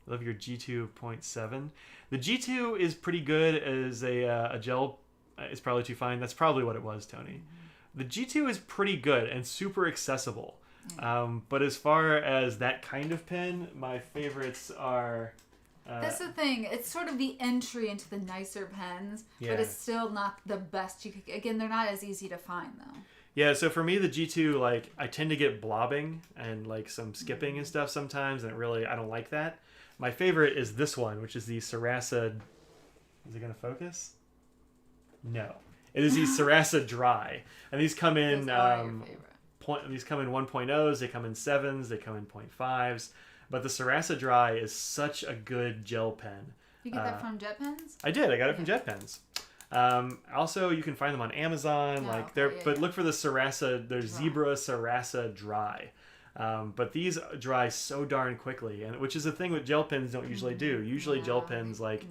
I love your G2.7. The G2 is pretty good as a gel. It's probably too fine. That's probably what it was, Tony. The G2 is pretty good and super accessible. But as far as that kind of pen, my favorites are... That's the thing. It's sort of the entry into the nicer pens, but it's still not the best. Again, they're not as easy to find, though. Yeah, so for me, the G2, like, I tend to get blobbing and, like, some skipping and stuff sometimes, and I don't like that. My favorite is this one, which is the Sarasa... Is it going to focus? No. It is the Sarasa Dry. And these come in... These come in 1.0s, they come in 7s, they come in 0.5s. But the Sarasa Dry is such a good gel pen. You get that from Jet Pens? I did. I got it from Jet Pens. Also, you can find them on Amazon. But look for the Sarasa. There's Zebra Sarasa Dry. But these dry so darn quickly, and which is a thing that gel pens don't usually do. Usually gel pens, like,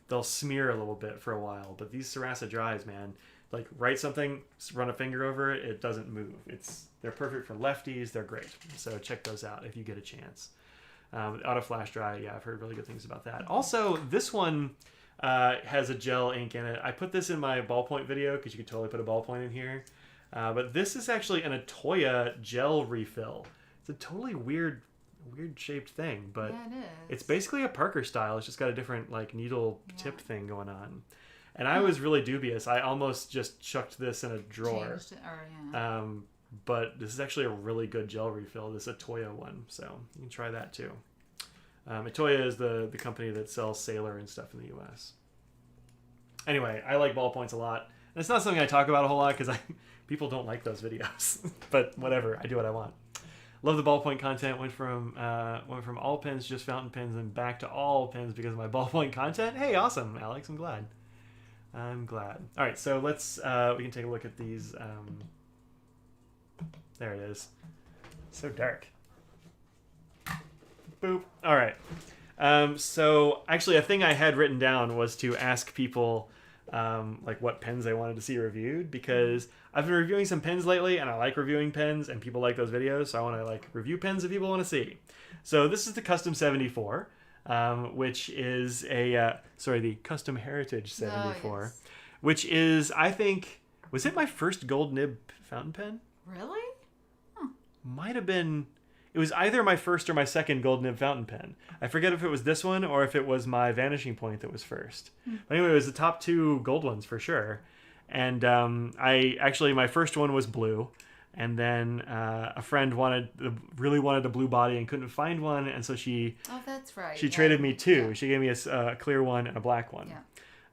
they'll smear a little bit for a while. But these Sarasa Dries, man, like, write something, run a finger over it, it doesn't move. They're perfect for lefties. They're great. So check those out if you get a chance. Auto Flash Dry, yeah, I've heard really good things about that. Also, this one has a gel ink in it. I put this in my ballpoint video because you could totally put a ballpoint in here. But this is actually an Atoya gel refill. It's a totally weird shaped thing, but yeah, it is. It's basically a Parker style. It's just got a different, like, needle tipped thing going on. And I was really dubious. I almost just chucked this in a drawer. Changed it, but this is actually a really good gel refill, this Atoya one. So you can try that too. Atoya is the company that sells Sailor and stuff in the U.S. Anyway, I like ballpoints a lot. And it's not something I talk about a whole lot because people don't like those videos. But whatever, I do what I want. Love the ballpoint content. Went from all pens, just fountain pens, and back to all pens because of my ballpoint content. Hey, awesome, Alex. I'm glad. All right, so let's we can take a look at these. There it is. So dark. Boop. All right. So actually, a thing I had written down was to ask people like what pens I wanted to see reviewed, because I've been reviewing some pens lately and I like reviewing pens and people like those videos, so I want to like review pens that people want to see. So this is the Custom 74, which is the Custom Heritage 74, yes. which is, I think, was it my first gold nib fountain pen? Really? Might have been. It was either my first or my second gold nib fountain pen. I forget if it was this one or if it was my Vanishing Point that was first. But anyway, it was the top 2 gold ones for sure. And my first one was blue. And then a friend really wanted a blue body and couldn't find one. And so she that's right. She traded me 2. Yeah. She gave me a clear one and a black one.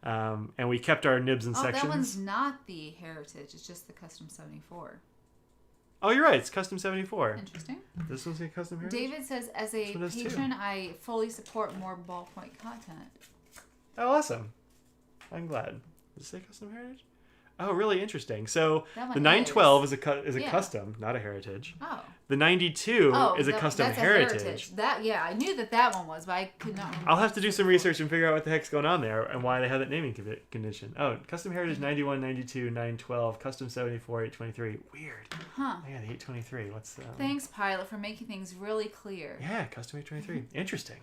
Yeah. And we kept our nibs in sections. That one's not the Heritage. It's just the Custom 74. Oh, you're right. It's Custom 74. Interesting. This one's a Custom Heritage? David says, as a patron, I fully support more ballpoint content. Oh, awesome. I'm glad. Does it say Custom Heritage? Oh, really interesting. So the 912 is a custom, not a heritage. Oh. The 92 is a custom heritage. I knew that one was, but I could not remember. I'll have to do some research and figure out what the heck's going on there and why they have that naming condition. Oh, custom heritage 91, 92, 912, custom 74, 823. Weird. Huh. Oh, yeah, the 823. What's Thanks, Pilot, for making things really clear. Yeah, custom 823. Interesting.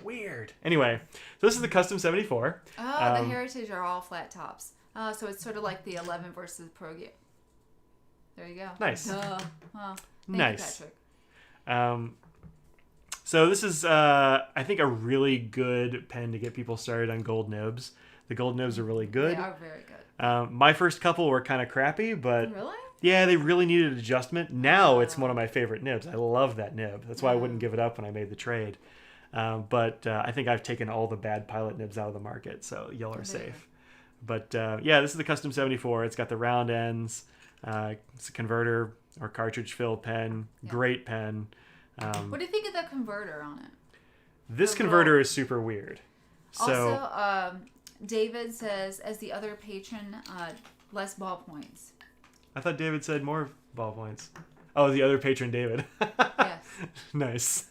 Weird. Anyway, so this is the custom 74. Oh, the heritage are all flat tops. So it's sort of like the 11 versus Pro Gear. There you go. Nice. Thank nice. you, Patrick. So this is, I think, a really good pen to get people started on gold nibs. The gold nibs are really good. They are very good. My first couple were kind of crappy, but really? Yeah, they really needed adjustment. Now it's one of my favorite nibs. I love that nib. That's why I wouldn't give it up when I made the trade. But I think I've taken all the bad Pilot nibs out of the market, so y'all are safe. But this is the Custom 74. It's got the round ends. It's a converter or cartridge fill pen. Yeah. Great pen. What do you think of the converter on it? This converter is super weird. Also, David says, as the other patron, less ballpoints. I thought David said more ballpoints. Oh, the other patron, David. Yes. Nice.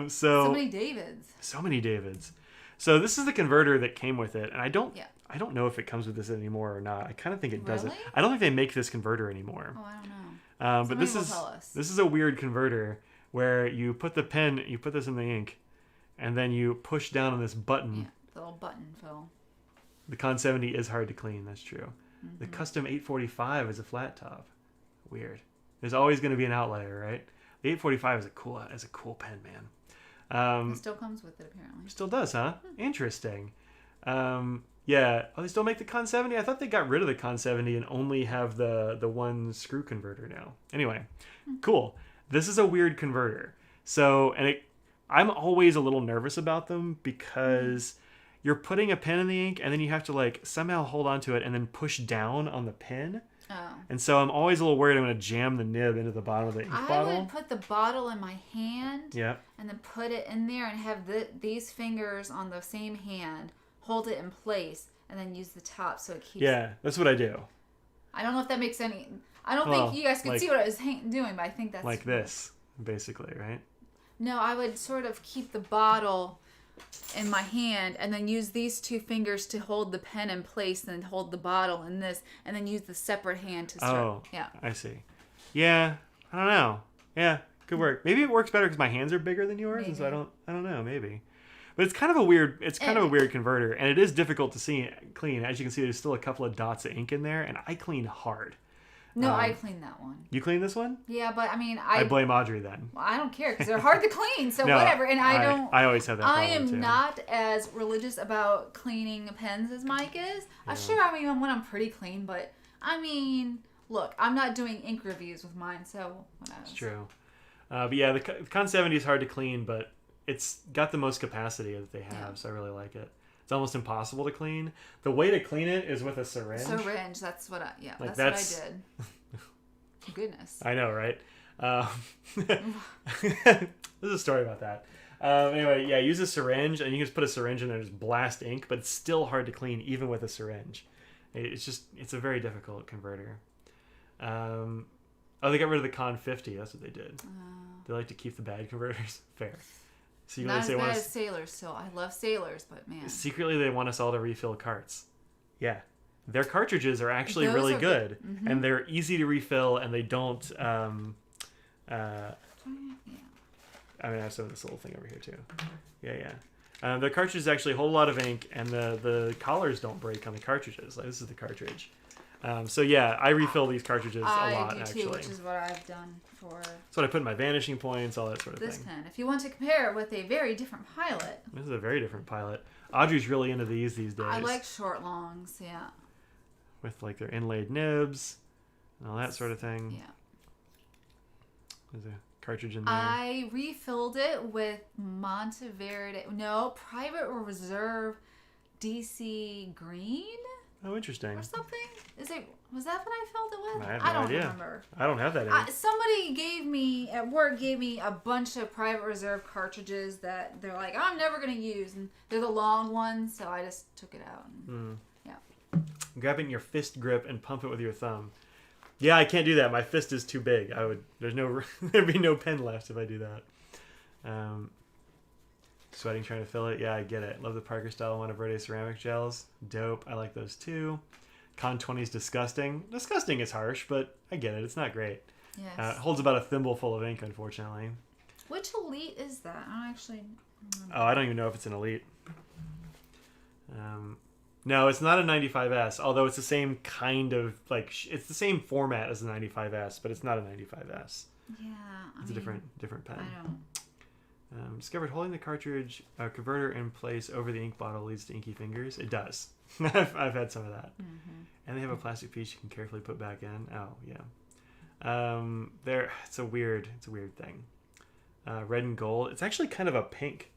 So many Davids. So many Davids. So this is the converter that came with it, and I don't know if it comes with this anymore or not. I kind of think it doesn't. I don't think they make this converter anymore. Oh, I don't know. But this is a weird converter where you put the pen, you put this in the ink, and then you push down on this button. Yeah, the little button fill. The Con 70 is hard to clean. That's true. Mm-hmm. The Custom 845 is a flat top. Weird. There's always going to be an outlier, right? The 845 is a cool pen, man. It still comes with it, apparently. Still does, huh? Interesting. Yeah. Oh, they still make the Con 70? I thought they got rid of the Con 70 and only have the one screw converter now. Anyway, cool. This is a weird converter. So, I'm always a little nervous about them because you're putting a pen in the ink and then you have to like somehow hold onto it and then push down on the pen. Oh. And so I'm always a little worried I'm going to jam the nib into the bottom of the ink bottle. I would put the bottle in my hand and then put it in there and have these fingers on the same hand, hold it in place, and then use the top so it keeps... Yeah, that's what I do. I don't know if that makes any... I don't think you guys could see what I was doing, but I think that's... Like this, basically, right? No, I would sort of keep the bottle in my hand and then use these two fingers to hold the pen in place and then hold the bottle in this and then use the separate hand to start. Oh, yeah. I see. Yeah, I don't know. Yeah, could work. Maybe it works better because my hands are bigger than yours, and so I don't know, maybe. But it's kind of a weird converter, and it is difficult to clean. As you can see, there's still a couple of dots of ink in there, and I clean hard. No, I cleaned that one. You cleaned this one? Yeah, but I mean, I blame Audrey then. Well, I don't care because they're hard to clean, so whatever. And I always have that problem I am too. not as religious about cleaning pens as Mike is. Yeah. Sure, I mean, when I'm pretty clean, but I mean, look, I'm not doing ink reviews with mine, so whatever. It's true. But yeah, the Con 70 is hard to clean, but it's got the most capacity that they have, so I really like it. It's almost impossible to clean. The way to clean it is with a syringe. That's what that's what I did. Goodness. I know, right? There's a story about that. Anyway, yeah, use a syringe, and you can just put a syringe in there and just blast ink, but it's still hard to clean even with a syringe. It's a very difficult converter. They got rid of the Con 50. That's what they did. They like to keep the bad converters. Fair. Not as bad as sailors still. I love sailors, but man. Secretly, they want us all to refill carts. Yeah. Their cartridges are actually Those really are good. Mm-hmm. And they're easy to refill, and they don't... I mean, I have some of this little thing over here, too. Yeah. The cartridges actually hold a lot of ink, and the collars don't break on the cartridges. Like, this is the cartridge. So, yeah, I refill these cartridges a lot, I do actually. too, which is what I've done for... That's what I put in my vanishing points, all that sort of this thing. pen. If you want to compare it with a very different pilot. This is a very different pilot. Audrey's really into these days. I like short longs, yeah. With, like, their inlaid nibs and all that sort of thing. Yeah. There's a cartridge in there. I refilled it with Private Reserve DC Green Oh, interesting. or something. Was that what I filled it with? I have no idea. Remember. I don't have that ink. Somebody at work gave me a bunch of Private Reserve cartridges that they're like, I'm never going to use. And they're the long ones, so I just took it out. Yeah. Grab it in your fist grip and pump it with your thumb. Yeah, I can't do that. My fist is too big. There'd be no pen left if I do that. Sweating trying to fill it. Yeah, I get it. Love the Parker style Monteverde ceramic gels. Dope. I like those too. Con 20 is disgusting. Disgusting is harsh, but I get it. It's not great. Yes. It holds about a thimble full of ink, unfortunately. Which Elite is that? I don't actually remember. Oh, I don't even know if it's an Elite. No, it's not a 95S, although it's the same kind of, like, it's the same format as the 95S, but it's not a 95S. Yeah. It's a different pen. I don't. Discovered holding the cartridge converter in place over the ink bottle leads to inky fingers. It does. I've had some of that. Mm-hmm. And they have a plastic piece you can carefully put back in. Oh, yeah. It's a weird thing. Red and gold. It's actually kind of a pink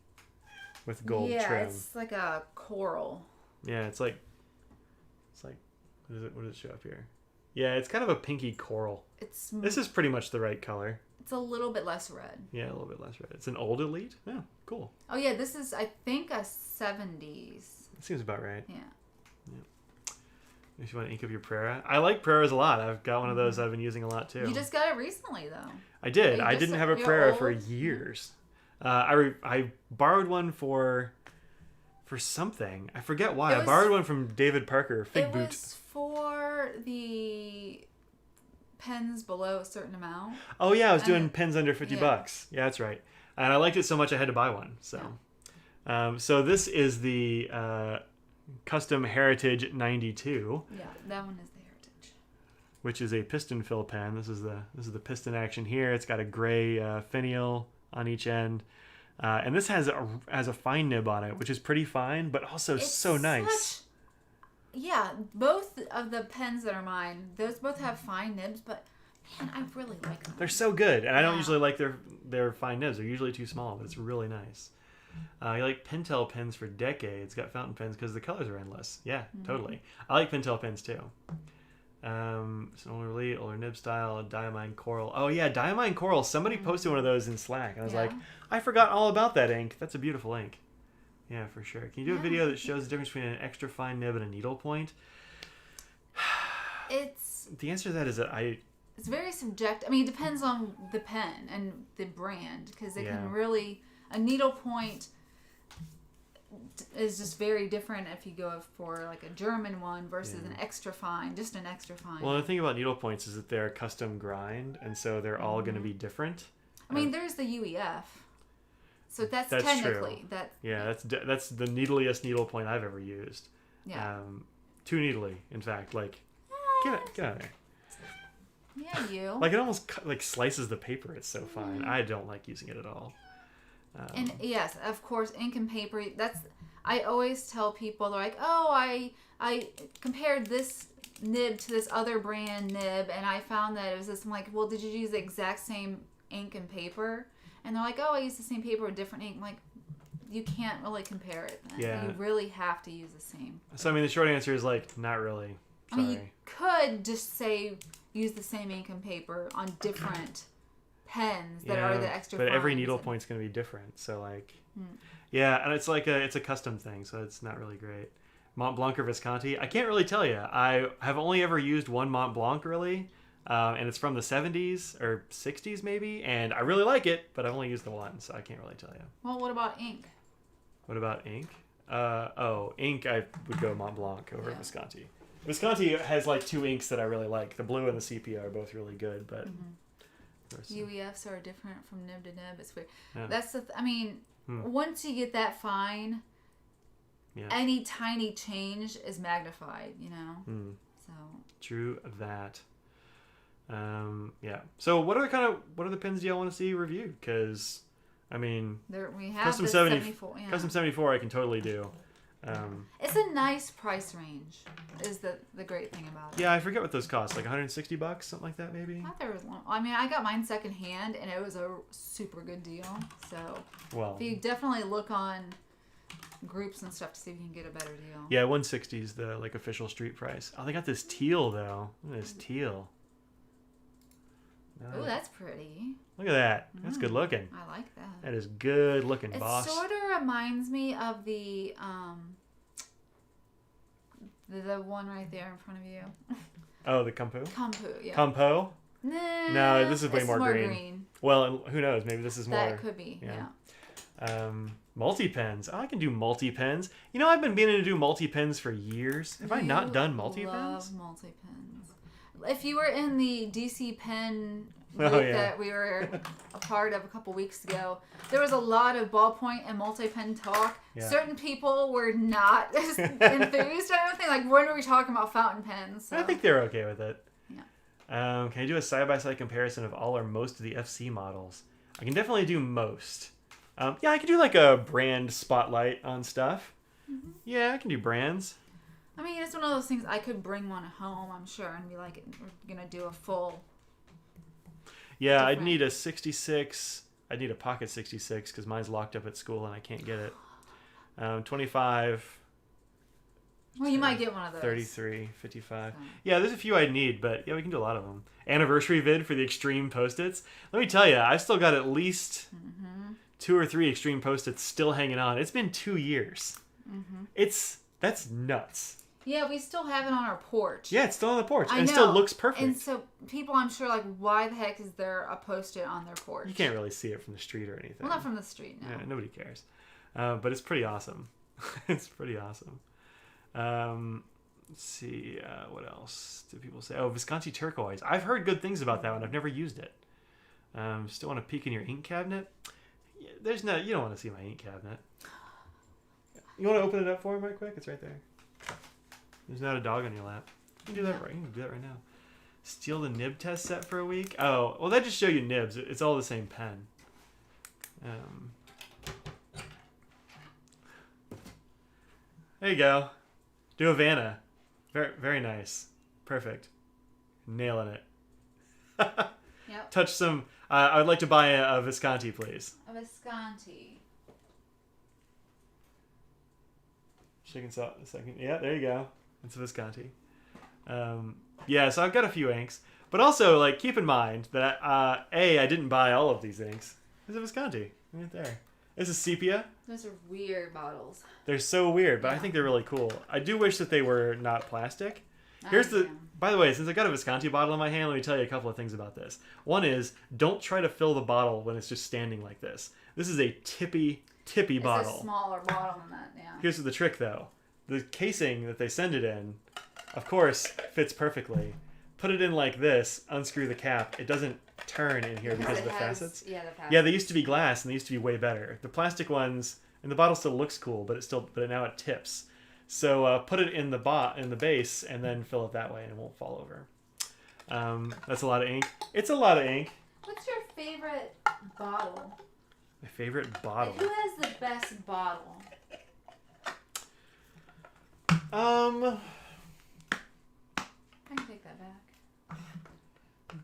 with gold trim. Yeah, it's like a coral. Yeah, it's like what does it show up here? Yeah, it's kind of a pinky coral. This is pretty much the right color. It's a little bit less red. Yeah, a little bit less red. It's an old Elite. Yeah, cool. Oh yeah, this is I think a 70s. That seems about right. Yeah. If you want to ink up your Prera. I like Preras a lot. I've got one of those I've been using a lot too. You just got it recently though. I did. You I didn't have a Prera for years. I borrowed one for something. I forget why. I borrowed one from David Parker, Fig Boot. It was for the pens below a certain amount. Oh yeah, I was doing pens under $50. Yeah. Yeah, that's right. And I liked it so much I had to buy one. So, so this is the Custom Heritage 92. Yeah, that one is the Heritage. Which is a piston fill pen. This is the piston action here. It's got a gray finial on each end. And this has a fine nib on it, which is pretty fine, but also so nice. Yeah, both of the pens that are mine, those both have fine nibs, but man, I really like them. They're so good, and I don't usually like their fine nibs. They're usually too small, but it's really nice. I like Pentel pens for decades. Got fountain pens because the colors are endless. Yeah, totally. I like Pentel pens too. It's an older Elite, older nib style, Diamine Coral. Oh yeah, Diamine Coral. Somebody posted one of those in Slack, and I was like, I forgot all about that ink. That's a beautiful ink. Yeah, for sure. Can you do a video that shows the difference between an extra fine nib and a needle point? The answer to that is that it's very subjective. I mean, it depends on the pen and the brand, because it can really... A needle point is just very different if you go for like a German one versus an extra fine, just an extra fine. Well, the thing about needle points is that they're custom grind, and so they're all going to be different. I mean, there's the UEF. So that's technically... True. That's the needliest needle point I've ever used. Yeah. Too needly, in fact. Like, get out of there. Yeah, you. Like, it almost slices the paper. It's so fine. I don't like using it at all. And yes, of course, ink and paper. I always tell people, they're like, oh, I compared this nib to this other brand nib, and I found that it was this. I'm like, well, did you use the exact same ink and paper? And they're like, oh, I used the same paper with different ink. I'm like, you can't really compare it then. Yeah. You really have to use the same. So, I mean, the short answer is, like, not really. Sorry. I mean, you could just say use the same ink and paper on different pens that are the extra but every fines needle point's going to be different. So, like, and it's like it's a custom thing, so it's not really great. Mont Blanc or Visconti? I can't really tell you. I have only ever used one Mont Blanc, really. And it's from the 70s or 60s maybe, and I really like it, but I've only used the one, so I can't really tell you. Well, what about ink? What about ink? Ink, I would go Mont Blanc over Yeah. Visconti. Visconti has like 2 inks that I really like. The blue and the sepia are both really good, but UEFs are different from nib to nib. It's weird. Yeah. That's once you get that fine, Yeah. any tiny change is magnified, So True that. Yeah. So what are the pins do y'all want to see reviewed? Because, I mean, we have Custom this 74. Yeah. Custom 74 I can totally do. It's a nice price range. Is the great thing about it? Yeah, I forget what those cost. Like $160, something like that, maybe. I thought there was one. I mean, I got mine secondhand, and it was a super good deal. So Well, if you definitely look on groups and stuff to see if you can get a better deal. yeah, 160 is the like official street price. Oh, they got this teal though. Look at this teal. Oh, that's pretty. Look at that. That's good looking. I like that. That is good looking, It boss. sort of reminds me of the one right there in front of you. Oh, the Kampu? Kampu, yeah. Kampo? Nah, No, this is way it's more green. Well, and who knows? Maybe this is more. That could be, yeah. Multi-pens. Oh, I can do multi-pens. I've been meaning to do multi-pens for years. Have I not done multi-pens? Love multi-pens. If you were in the DC Pen Oh, group yeah. that we were a part of a couple weeks ago, there was a lot of ballpoint and multi-pen talk. Yeah. Certain people were not as enthused. I don't think, like, when are we talking about fountain pens? So. I think they're okay with it. Yeah. Can I do a side-by-side comparison of all or most of the FC models? I can definitely do most. Yeah, I can do like a brand spotlight on stuff. Mm-hmm. Yeah, I can do brands. I mean, it's one of those things I could bring one home, I'm sure, and be like, we're going to do a full... Yeah, different. I'd need a 66. I'd need a pocket 66 because mine's locked up at school and I can't get it. 25. Well, you might get one of those. 33, 55. Yeah, there's a few I'd need, but yeah, we can do a lot of them. Anniversary vid for the Extreme Post-its. Let me tell you, I've still got at least 2 or 3 Extreme Post-its still hanging on. It's been 2 years. That's nuts. Yeah, we still have it on our porch. Yeah, it's still on the porch. I and know. It still looks perfect. And so people, I'm sure, like, why the heck is there a Post-it on their porch? You can't really see it from the street or anything. Well, not from the street, no. Yeah, nobody cares. But it's pretty awesome. It's pretty awesome. Let's see, what else do people say? Oh, Visconti Turquoise. I've heard good things about that one. I've never used it. Still want to peek in your ink cabinet? Yeah, you don't want to see my ink cabinet. You want to open it up for me right quick? It's right there. There's not a dog on your lap. You can do that right. You can do that right now. Steal the nib test set for a week? Oh, well, that just show you nibs. It's all the same pen. There you go. Do a Vanna. Very, very nice. Perfect. Nailing it. Yep. Touch some. I would like to buy a Visconti, please. A Visconti. Chicken salt. A second. Yeah, there you go. It's a Visconti. Yeah, so I've got a few inks, but also like keep in mind that I didn't buy all of these inks. There's a Visconti right there. This is sepia. Those are weird bottles. They're so weird, but I think they're really cool. I do wish that they were not plastic. By the way, since I got a Visconti bottle in my hand, let me tell you a couple of things about this. One is, don't try to fill the bottle when it's just standing like this. This is a tippy bottle. It's a smaller bottle than that, yeah. Here's the trick, though. The casing that they send it in, of course, fits perfectly. Put it in like this, unscrew the cap. It doesn't turn in here because of the facets. Yeah, the facets. Yeah, they used to be glass, and they used to be way better. The plastic ones, and the bottle still looks cool, but now it tips. So put it in the base, and then fill it that way, and it won't fall over. That's a lot of ink. It's a lot of ink. What's your favorite bottle? My favorite bottle. Who has the best bottle? I can take that back.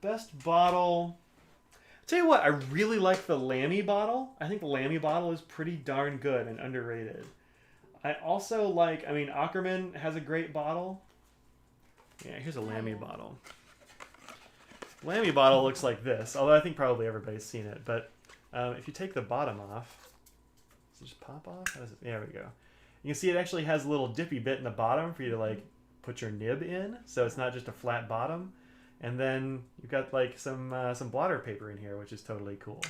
Best bottle. Tell you what, I really like the Lamy bottle. I think the Lamy bottle is pretty darn good and underrated. I also like, Ackerman has a great bottle. Yeah, here's a Lamy bottle. Lamy bottle looks like this, although I think probably everybody's seen it. But if you take the bottom off, does it just pop off? There we go. You can see it actually has a little dippy bit in the bottom for you to like put your nib in, so it's not just a flat bottom. And then you've got like some blotter paper in here, which is totally cool.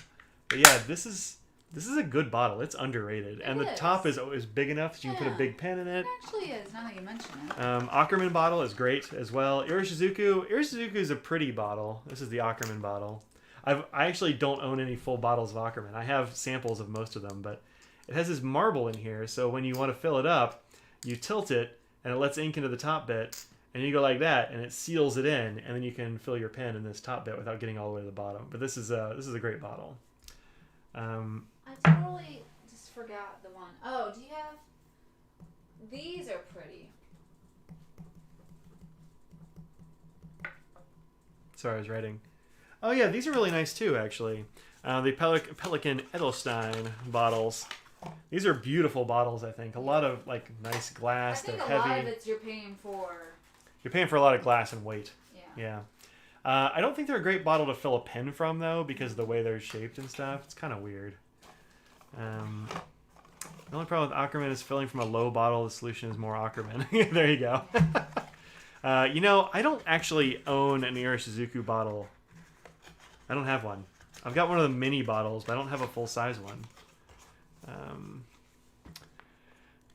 But yeah, this is This is a good bottle. It's underrated. And the top is big enough that you can put a big pen in it. It actually is, now that you mention it. Ackerman bottle is great as well. Irishizuku is a pretty bottle. This is the Ackerman bottle. I actually don't own any full bottles of Ackerman. I have samples of most of them, but it has this marble in here, so when you want to fill it up, you tilt it, and it lets ink into the top bit, and you go like that, and it seals it in, and then you can fill your pen in this top bit without getting all the way to the bottom. But this is a great bottle. I totally just forgot the one. Oh, do you have... These are pretty. Sorry, I was writing. Oh yeah, these are really nice too, actually. The Pelican Edelstein bottles. These are beautiful bottles, I think. A lot of like nice glass. I think They're a heavy. lot of it's you're paying for. You're paying for a lot of glass and weight. Yeah. I don't think they're a great bottle to fill a pen from, though, because of the way they're shaped and stuff. It's kind of weird. The only problem with Ackerman is filling from a low bottle. The solution is more Ackerman. There you go. I don't actually own an Irishizuku bottle. I don't have one. I've got one of the mini bottles, but I don't have a full-size one.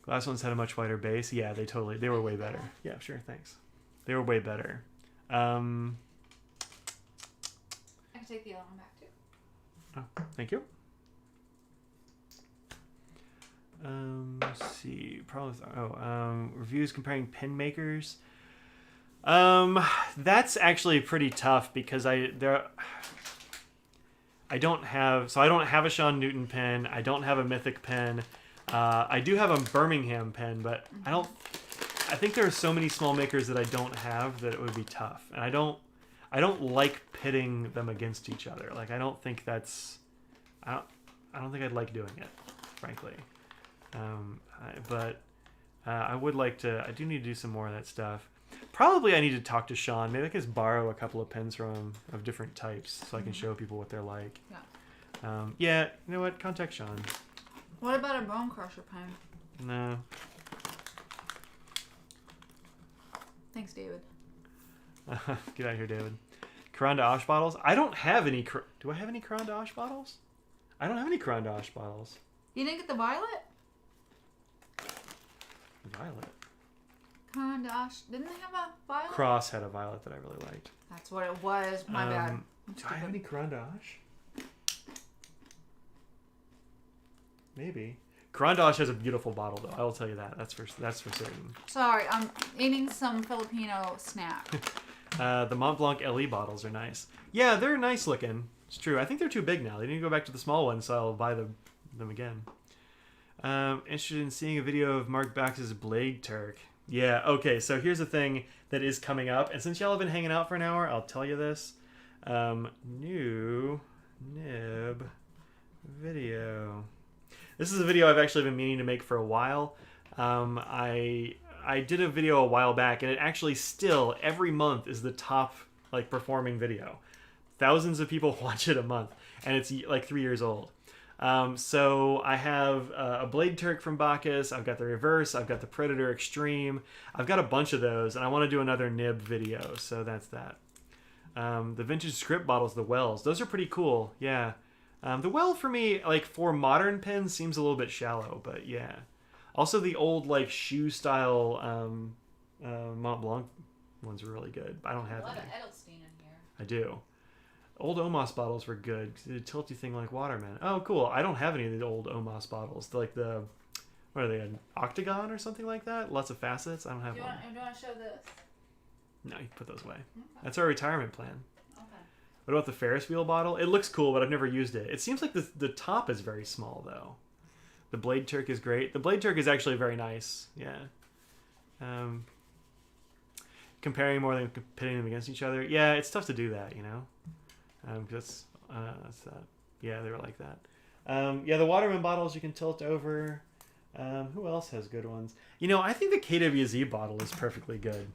Glass ones had a much wider base. Yeah, they were way better. Yeah, sure, thanks. They were way better. I can take the other one back, too. Oh, thank you. Let's see. Reviews comparing pen makers. That's actually pretty tough because I don't have a Sean Newton pen. I don't have a Mythic pen. I do have a Birmingham pen, but I think there are so many small makers that I don't have that it would be tough. And I don't like pitting them against each other. Like I don't think I'd like doing it, frankly. I would like to. I do need to do some more of that stuff. Probably I need to talk to Sean. Maybe I can just borrow a couple of pens from him of different types so I can show people what they're like. Yeah. You know what? Contact Sean. What about a Bone Crusher pen? No. Thanks, David. Get out of here, David. Karan Osh bottles? I don't have any. Do I have any Karan Osh bottles? I don't have any Karan Osh bottles. You didn't get the violet? Violet? Karan Osh. Didn't they have a violet? Cross had a violet that I really liked. That's what it was. My bad. Do I have any Karan Osh? Maybe. Karan Osh has a beautiful bottle, though. I will tell you that. That's for certain. Sorry, I'm eating some Filipino snack. The Mont Blanc LE bottles are nice. Yeah, they're nice looking. It's true. I think they're too big now. They need to go back to the small ones, so I'll buy them again. Interested in seeing a video of Mark Bax's Blade Turk. Yeah, okay, so here's the thing that is coming up. And since y'all have been hanging out for an hour, I'll tell you this. New nib video. This is a video I've actually been meaning to make for a while. I did a video a while back, and it actually still, every month, is the top performing video. Thousands of people watch it a month, and it's like 3 years old. So I have a Blade Turk from Bacchus. I've got the Reverse. I've got the Predator Extreme. I've got a bunch of those, and I want to do another nib video, so that's that. The vintage script bottles, the Wells, those are pretty cool. Yeah. The Well for me, for modern pens, seems a little bit shallow, but yeah. Also, the old shoe style Mont Blanc ones are really good. I don't have any. A lot of Edelstein in here. I do. Old Omos bottles were good. They did a tilty thing like Waterman. Oh, cool. I don't have any of the old Omos bottles. What are they, an octagon or something like that? Lots of facets. I don't have one. Do you want to show this? No, you can put those away. Okay. That's our retirement plan. Okay. What about the Ferris wheel bottle? It looks cool, but I've never used it. It seems like the top is very small, though. The Blade Turk is great. The Blade Turk is actually very nice. Yeah. Comparing more than pitting them against each other. Yeah, it's tough to do that, you know? That's that. Yeah, they were like that. Yeah, the Waterman bottles you can tilt over. Who else has good ones? I think the KWZ bottle is perfectly good.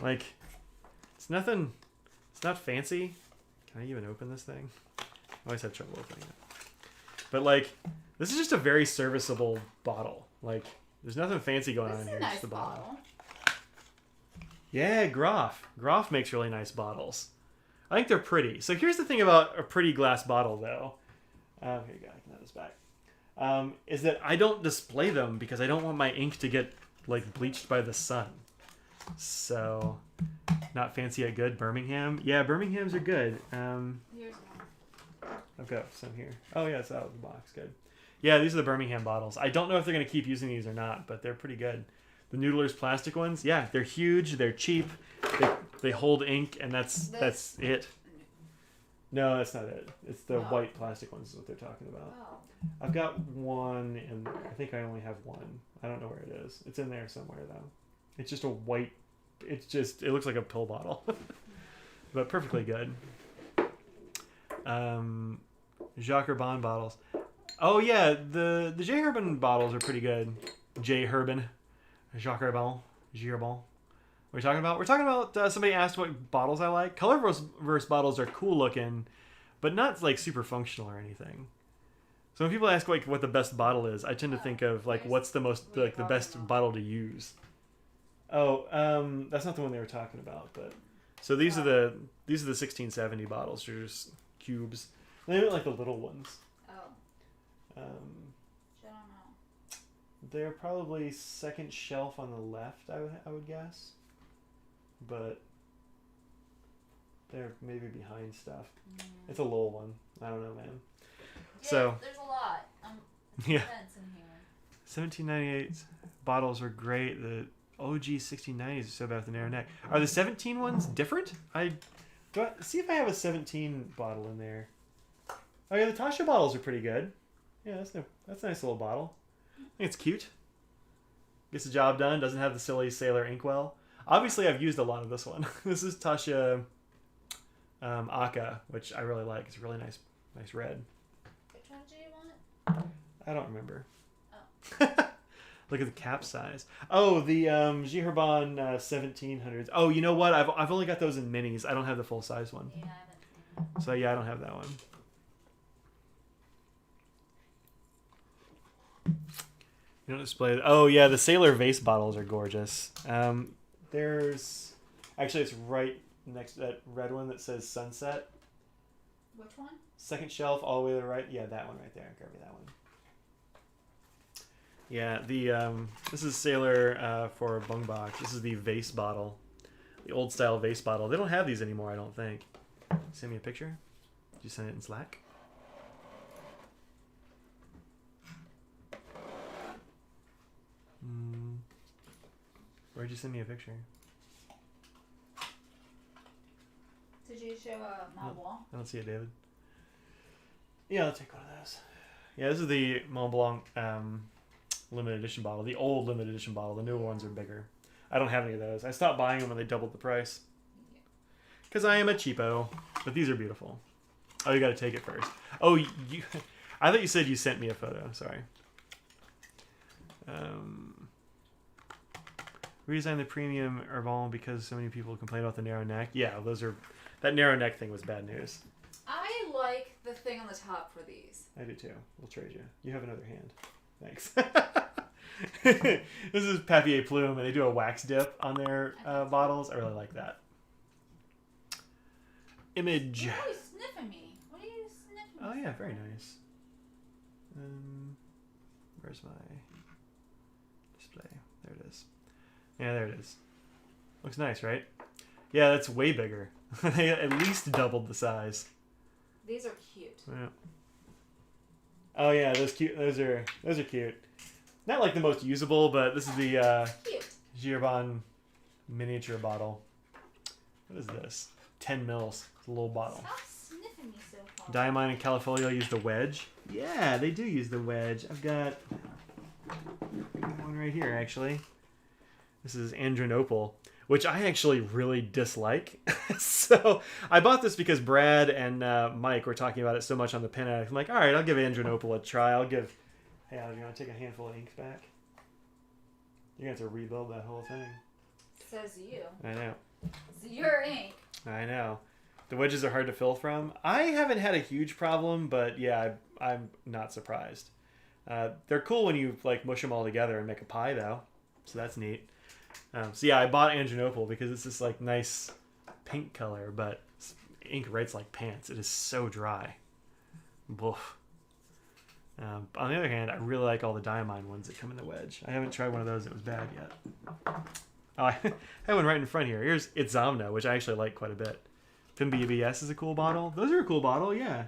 It's nothing. It's not fancy. Can I even open this thing? I always have trouble opening it. But this is just a very serviceable bottle. There's nothing fancy going on here. Nice Just the bottle. bottle. Yeah, Groff. Groff makes really nice bottles. I think they're pretty. So here's the thing about a pretty glass bottle, though. Here you go. I can have this back. is that I don't display them because I don't want my ink to get like bleached by the sun. So, not fancy yet good. Birmingham. Yeah, Birmingham's are good. Here's one. I've got some here. Oh yeah, it's out of the box. Good. Yeah, these are the Birmingham bottles. I don't know if they're going to keep using these or not, but they're pretty good. The Noodler's plastic ones, yeah, they're huge. They're cheap. They hold ink, and that's it. No, that's not it. It's the white plastic ones is what they're talking about. Oh. I've got one, and I think I only have one. I don't know where it is. It's in there somewhere, though. It's just a white... it looks like a pill bottle. But perfectly good. Jacques Herbin bottles. Oh, yeah, the J. Herbin bottles are pretty good. J. Herbin. Jacques Herbin. J. Herbin. What are we talking about? We're talking about somebody asked what bottles I like. Colorverse bottles are cool looking, but not like super functional or anything. So when people ask like what the best bottle is, I tend to think of like what's the most like the best bottle to use. Oh, that's not the one they were talking about, but so these are the 1670 bottles. They're just cubes. They look like the little ones. Oh. I don't know. They're probably second shelf on the left, I would guess. But they're maybe behind stuff. It's a Lowell one. I don't know, man. Yeah, So there's a lot. yeah, In here. 1798 bottles are great. The OG 1690s are so bad with the narrow neck. Are the 17 ones different? See if I have a 17 bottle in there. Oh yeah, the Tasha bottles are pretty good. Yeah, that's a nice little bottle. I think it's cute. Gets the job done. Doesn't have the silly sailor inkwell. Obviously, I've used a lot of this one. This is Tasha Aka, which I really like. It's a really nice red. Which one do you want? I don't remember. Oh. Look at the cap size. Oh, the J. Herbin 1700s. Oh, you know what? I've only got those in minis. I don't have the full size one. Yeah, I haven't. So yeah, I don't have that one. You don't display. Oh yeah, the Sailor vase bottles are gorgeous. There's actually it's right next to that red one that says Sunset. Which one? Second shelf, all the way to the right. Yeah, that one right there. Grab me that one. Yeah, this is Sailor for Bung Box. This is the vase bottle, the old style vase bottle. They don't have these anymore, I don't think. Send me a picture. Did you send it in Slack? Where'd you send me a picture? Did you show Mont Blanc? I don't see it, David. Yeah, I'll take one of those. Yeah, this is the Mont Blanc limited edition bottle. The old limited edition bottle. The newer ones are bigger. I don't have any of those. I stopped buying them when they doubled the price. Because I am a cheapo. But these are beautiful. Oh, you got to take it first. Oh, I thought you said you sent me a photo. Sorry. Redesign the premium Herbin because so many people complain about the narrow neck. Yeah, that narrow neck thing was bad news. I like the thing on the top for these. I do too. We'll trade you. You have another hand. Thanks. This is Papier Plume, and they do a wax dip on their bottles. I really like that. Image. You're always sniffing me. What are you sniffing? Oh yeah, very nice. Where's my display? There it is. Yeah, there it is. Looks nice, right? Yeah, that's way bigger. They at least doubled the size. These are cute. Yeah. Oh yeah, those are cute. Not like the most usable, but this is the Girbon miniature bottle. What is this? 10 mils. It's a little bottle. Stop sniffing me so hard. Diamond and Califolio use the wedge. Yeah, they do use the wedge. I've got one right here, actually. This is Andronopal, which I actually really dislike. So I bought this because Brad and Mike were talking about it so much on the Pen Addict. I'm like, all right, I'll give Andronopal a try. Hey, Adam, you want to take a handful of ink back? You're going to have to rebuild that whole thing. Says you. I know. It's your ink. I know. The wedges are hard to fill from. I haven't had a huge problem, but yeah, I'm not surprised. They're cool when you like mush them all together and make a pie, though. So that's neat. So yeah, I bought Andronopal because it's this like nice pink color, but ink writes like pants. It is so dry. Boof. On the other hand, I really like all the diamine ones that come in the wedge. I haven't tried one of those that was bad yet. Oh, I have one right in front here. Here's It's Zomno, which I actually like quite a bit. PimBBS is a cool bottle. Those are a cool bottle, yeah.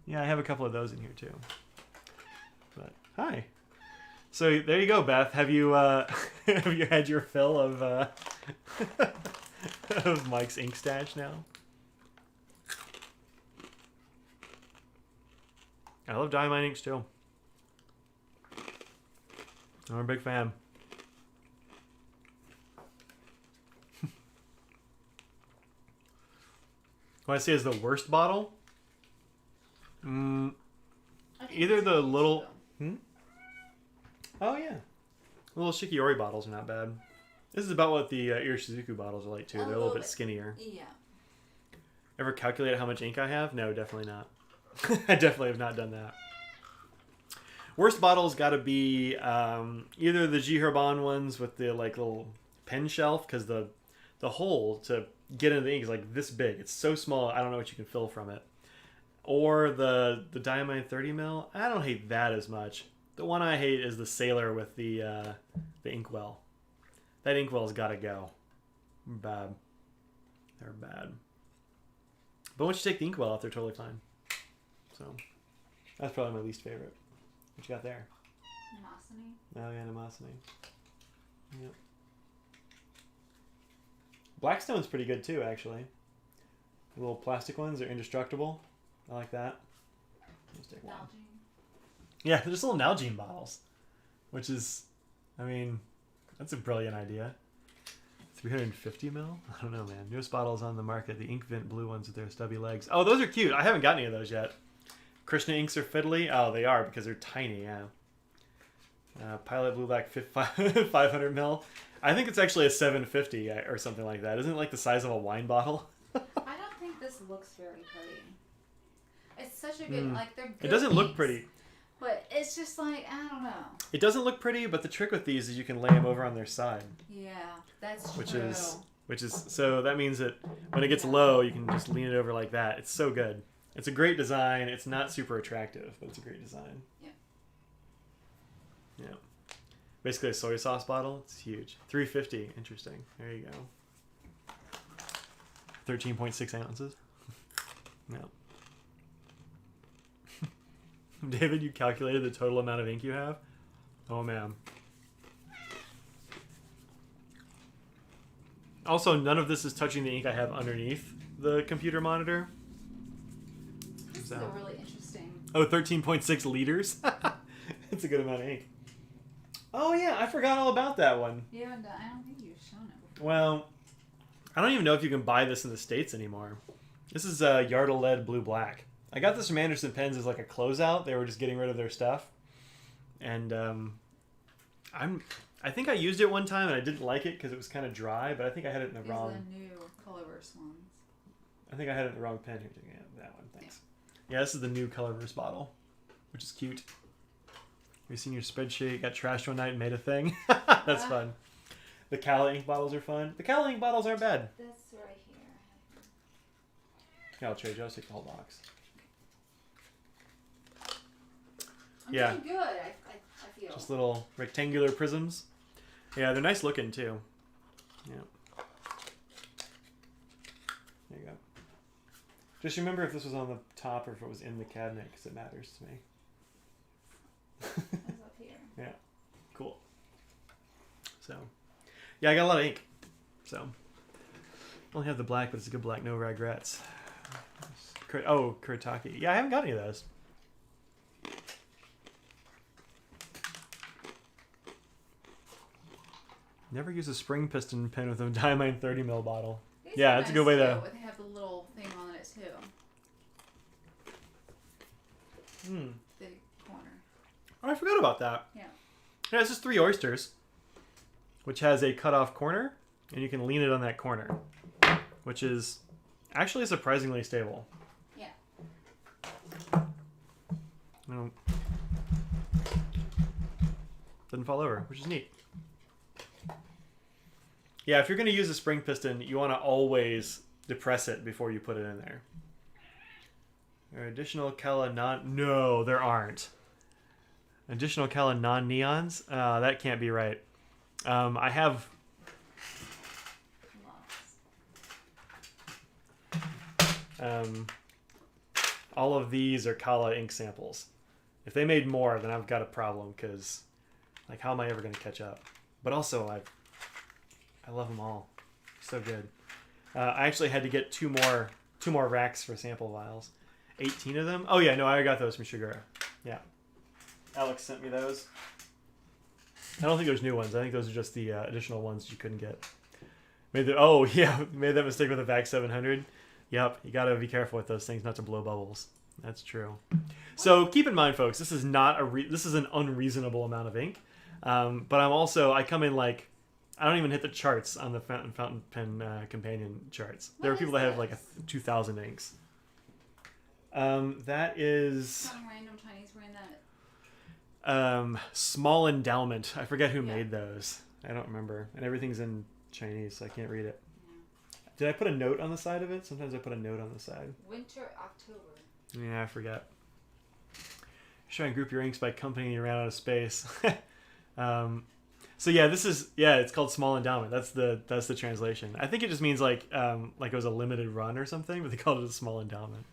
Yeah, I have a couple of those in here too. But hi. So there you go, Beth. Have you have you had your fill of of Mike's ink stash now? I love diamine inks too. I'm a big fan. What I say is the worst bottle? Either the little... Oh, yeah. The little Shikiori bottles are not bad. This is about what the Irishizuku bottles are like, too. They're a little bit skinnier. Yeah. Ever calculated how much ink I have? No, definitely not. I definitely have not done that. Worst bottles got to be either the Jiherbon ones with the like little pen shelf, because the hole to get into the ink is like this big. It's so small, I don't know what you can fill from it. Or the Diamine 30 mil. I don't hate that as much. The one I hate is the Sailor with the inkwell. That inkwell's got to go. Bad. They're bad. But once you take the inkwell off, they're totally fine. So that's probably my least favorite. What you got there? Mnemosiny. Oh yeah, Mnemosiny. Yep. Blackstone's pretty good too, actually. The little plastic ones are indestructible. I like that. Let's take one. Nalgene. Yeah, they're just little Nalgene bottles, which is, I mean, that's a brilliant idea. 350 mil? I don't know, man. Newest bottles on the market, the Inkvent blue ones with their stubby legs. Oh, those are cute. I haven't got any of those yet. Krishna inks are fiddly. Oh, they are because they're tiny, yeah. Pilot Blue Black 500 mil. I think it's actually a 750 or something like that. Isn't it like the size of a wine bottle? I don't think this looks very pretty. It's such a good, like, they're good. It doesn't look inks, pretty. But it's just like, I don't know. It doesn't look pretty, but the trick with these is you can lay them over on their side. Yeah, that's which true. Which is, so that means that when it gets low, you can just lean it over like that. It's so good. It's a great design. It's not super attractive, but it's a great design. Yeah. Yeah. Basically a soy sauce bottle. It's huge. 350. Interesting. There you go. 13.6 ounces. Yeah. David, you calculated the total amount of ink you have? Oh, man. Also, none of this is touching the ink I have underneath the computer monitor. This is a really interesting. Oh, 13.6 liters? That's a good amount of ink. Oh, yeah, I forgot all about that one. Yeah, I don't think you've shown it before. Well, I don't even know if you can buy this in the States anymore. This is Yardle Lead Blue Black. I got this from Anderson Pens as like a closeout. They were just getting rid of their stuff. And I think I used it one time and I didn't like it because it was kind of dry, but I think I had it in the wrong... These are the new Colorverse ones. I think I had it in the wrong pen here. Yeah, that one, thanks. Yeah, this is the new Colorverse bottle, which is cute. Have you seen your spreadsheet? Got trashed one night and made a thing? That's fun. The Cala ink bottles are fun. The Cala ink bottles aren't bad. That's right here. Yeah, I'll trade you. I'll take the whole box. I'm Yeah. doing good, I feel. Just little rectangular prisms. Yeah, they're nice looking too. Yeah. There you go. Just remember if this was on the top or if it was in the cabinet because it matters to me. It's up here. Yeah. Cool. So, yeah, I got a lot of ink. So, I only have the black, but it's a good black. No regrets. Oh, Kuretake. Yeah, I haven't got any of those. Never use a spring piston pen with a Diamine 30 ml bottle. These Yeah, are that's a good way to... They have the little thing on it too. The corner. Oh, I forgot about that. Yeah. Yeah, it's just 3 oysters, which has a cut-off corner, and you can lean it on that corner, which is actually surprisingly stable. Yeah. Doesn't fall over, which is neat. Yeah, if you're going to use a spring piston, you want to always depress it before you put it in there. Are additional Kella No, there aren't. Additional Kella non-neons? That can't be right. I have... all of these are Kala ink samples. If they made more, then I've got a problem, because, like, how am I ever going to catch up? But also, I love them all. So good. I actually had to get two more racks for sample vials. 18 of them? Oh, yeah, no, I got those from Shigura. Yeah. Alex sent me those. I don't think there's new ones. I think those are just the additional ones you couldn't get. Made that mistake with the VAC 700. Yep, you gotta be careful with those things not to blow bubbles. That's true. So keep in mind, folks, this is not this is an unreasonable amount of ink. But I come in like, I don't even hit the charts on the fountain pen companion charts. There are people that have like 2,000 inks. That is Some random Chinese brand that. Small Endowment. I forget who made those. I don't remember. And everything's in Chinese, so I can't read it. Did I put a note on the side of it? Sometimes I put a note on the side. Winter, October. Yeah, I forget. Try and group your inks by company you ran out of space. So yeah, it's called Small Endowment. That's the translation. I think it just means like it was a limited run or something, but they called it a Small Endowment.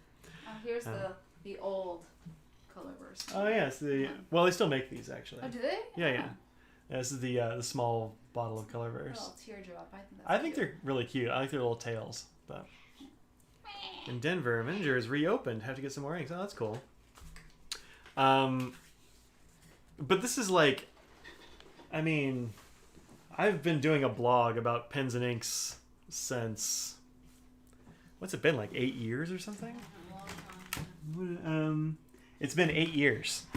Oh, here's the old color version. Oh yeah, well they still make these actually. Oh, do they? Yeah. This is the small bottle of Colorverse. Little teardrop. I think they're really cute. I like their little tails. But in Denver, Miniature is reopened. Have to get some more inks. Oh, that's cool. But this is like, I mean, I've been doing a blog about pens and inks since, what's it been, like 8 years or something? It's been 8 years.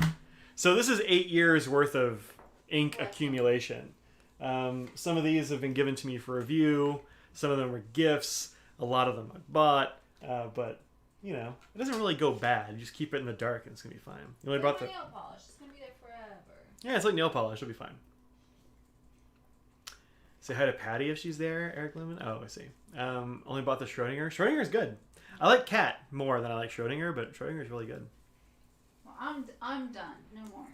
So this is 8 years worth of ink accumulation. Some of these have been given to me for review. Some of them were gifts. A lot of them I bought. But, you know, it doesn't really go bad. You just keep it in the dark and it's going to be fine. You only brought the nail polish. It's going to be there forever. Yeah, it's like nail polish. It'll be fine. Say hi to Patty if she's there, Eric Lemon. Oh, I see. Only bought the Schrodinger. Schrodinger's good. I like Cat more than I like Schrodinger, but Schrodinger's really good. Well, I'm done. No more.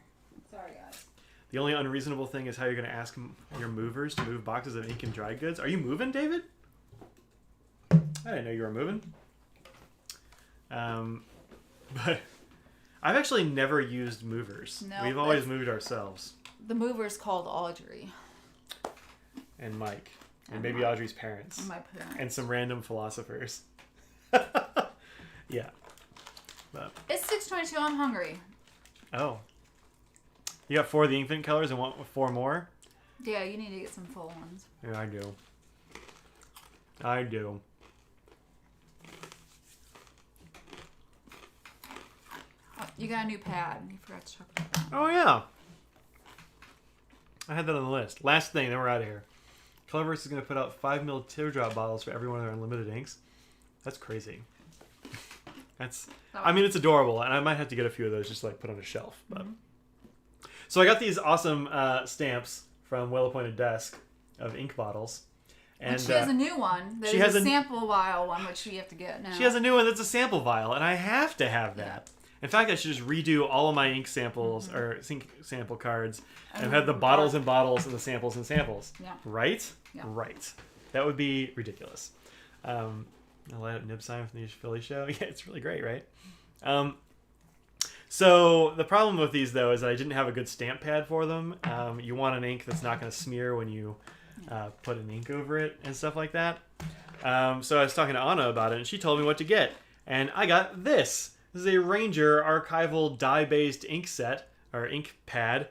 Sorry, guys. The only unreasonable thing is how you're going to ask your movers to move boxes of ink and dry goods. Are you moving, David? I didn't know you were moving. But I've actually never used movers. No, We've always moved ourselves. The mover's called Audrey. And Mike. And maybe Audrey's parents. And my parents. And some random philosophers. Yeah. But, It's 6:22. I'm hungry. oh. You got 4 of the infant colors and want 4 more? Yeah, you need to get some full ones. Yeah, I do. Oh, you got a new pad. You forgot to talk about that. Oh, yeah. I had that on the list. Last thing, then we're out of here. Colorverse is going to put out 5 ml teardrop bottles for every one of their unlimited inks. That's crazy. It's adorable, and I might have to get a few of those just to, like, put on a shelf. But So I got these awesome stamps from Well Appointed Desk of ink bottles. And she has a new one. There's a sample vial one, which we have to get now. She has a new one that's a sample vial, and I have to have that. In fact, I should just redo all of my ink samples or ink sample cards and have the bottles and bottles and the samples and samples. Yeah. Right? Yeah. Right. That would be ridiculous. I light up nib sign from the Philly show. Yeah, it's really great, right? So the problem with these, though, is that I didn't have a good stamp pad for them. You want an ink that's not going to smear when you put an ink over it and stuff like that. So I was talking to Anna about it, and she told me what to get. And I got this. This is a Ranger archival dye-based ink set, or ink pad.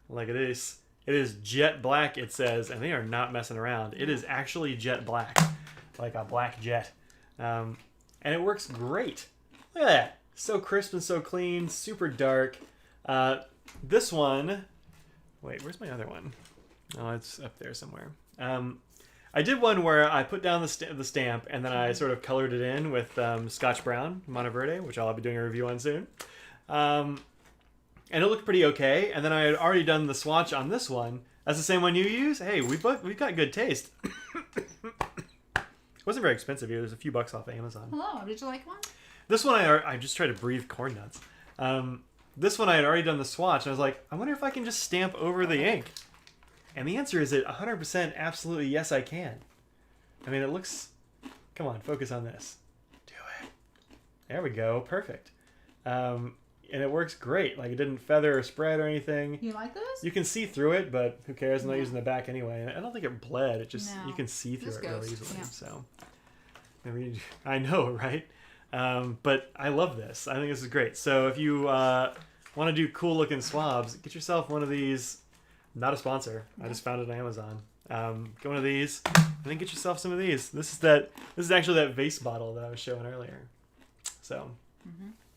Like it is. It is jet black, it says, and they are not messing around. It is actually jet black, like a black jet. And it works great. Look at that. So crisp and so clean, super dark. This one... Wait, where's my other one? Oh, it's up there somewhere. I did one where I put down the stamp and then I sort of colored it in with Scotch Brown Monteverde, which I'll be doing a review on soon. And it looked pretty okay. And then I had already done the swatch on this one. That's the same one you use? Hey, we've got good taste. It wasn't very expensive either. It was a few bucks off of Amazon. Hello, did you like one? This one I just tried to breathe corn nuts. This one I had already done the swatch, and I was like, I wonder if I can just stamp over the ink. And the answer is 100% absolutely yes, I can. I mean, it looks... Come on, focus on this. Do it. There we go. Perfect. And it works great. Like, it didn't feather or spread or anything. You like those? You can see through it, but who cares? I'm not using the back anyway. I don't think it bled. It just... No. You can see through it really easily. Yeah. So, I know, right? But I love this. I think this is great. So if you want to do cool looking swabs, get yourself one of these. Not a sponsor. I just found it on Amazon. Get one of these, and then get yourself some of these. This is actually that vase bottle that I was showing earlier. So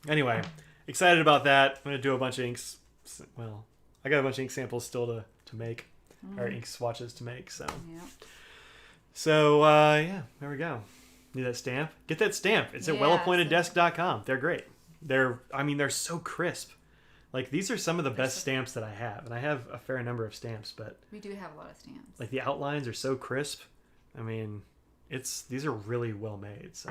anyway, excited about that. I'm gonna do a bunch of inks. Well, I got a bunch of ink samples still to make, or ink swatches to make. So yeah, there we go. Need that stamp? Get that stamp. It's at wellappointeddesk.com. They're great. They're so crisp. Like, these are some of the best stamps that I have. And I have a fair number of stamps, but... We do have a lot of stamps. Like, the outlines are so crisp. I mean, these are really well made, so...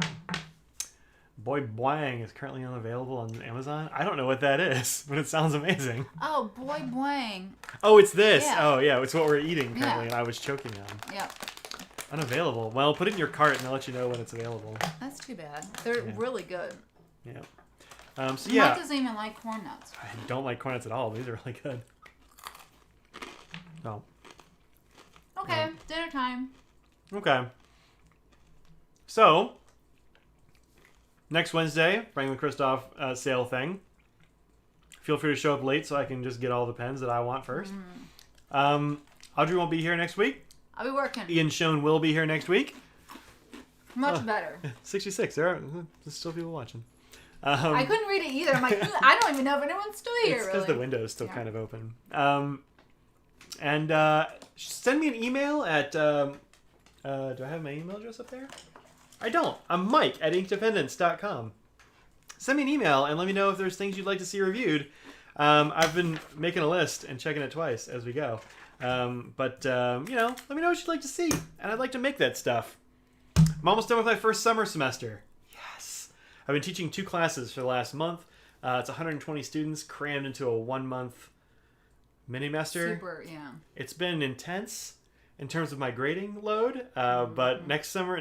Boy Boing is currently unavailable on Amazon. I don't know what that is, but it sounds amazing. Oh, Boy Boing. Oh, it's this. Yeah. Oh, yeah. It's what we're eating currently, and I was choking on. Yep. Unavailable. Well, put it in your cart, and they'll let you know when it's available. That's too bad. They're really good. Yeah. So yeah. Mike doesn't even like corn nuts. I don't like corn nuts at all. These are really good. Oh. Okay, dinner time. Okay. So, next Wednesday, Franklin Christoph sale thing. Feel free to show up late so I can just get all the pens that I want first. Audrey won't be here next week. I'll be working. Ian Schoen will be here next week. Much better. 66. There's still people watching. I couldn't read it either. I'm like, I don't even know if anyone's still here, it's because really. the window's still kind of open. And send me an email at... do I have my email address up there? I don't. I'm Mike at inkdependence.com. Send me an email and let me know if there's things you'd like to see reviewed. I've been making a list and checking it twice as we go. Let me know what you'd like to see. And I'd like to make that stuff. I'm almost done with my first summer semester. I've been teaching 2 classes for the last month. It's 120 students crammed into a 1-month mini-mester. Super, yeah. It's been intense in terms of my grading load, but next summer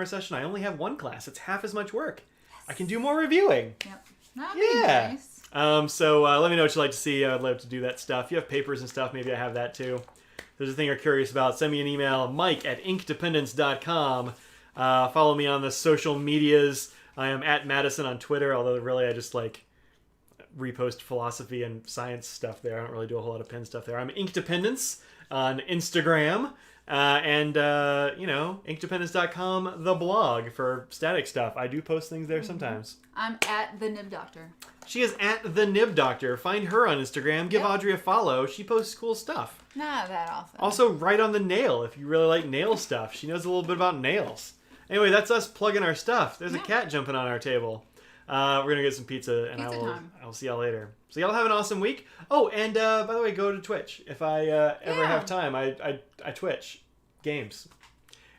session, I only have 1 class. It's half as much work. Yes. I can do more reviewing. Yep. That'd be nice. So let me know what you'd like to see. I'd love to do that stuff. If you have papers and stuff, maybe I have that too. If there's a thing you're curious about, send me an email, mike at inkdependence.com. Follow me on the social medias. I am at Madison on Twitter, although really I just repost philosophy and science stuff there. I don't really do a whole lot of pen stuff there. I'm Inkdependence on Instagram. Inkdependence.com, the blog for static stuff. I do post things there sometimes. I'm at the Nib Doctor. She is at the Nib Doctor. Find her on Instagram. Give Audrey a follow. She posts cool stuff. Not that often. Also, write on the nail if you really like nail stuff. She knows a little bit about nails. Anyway, that's us plugging our stuff. There's a cat jumping on our table. We're going to get some pizza, and I will see y'all later. So y'all have an awesome week. Oh, and by the way, go to Twitch. If I ever have time, I Twitch games.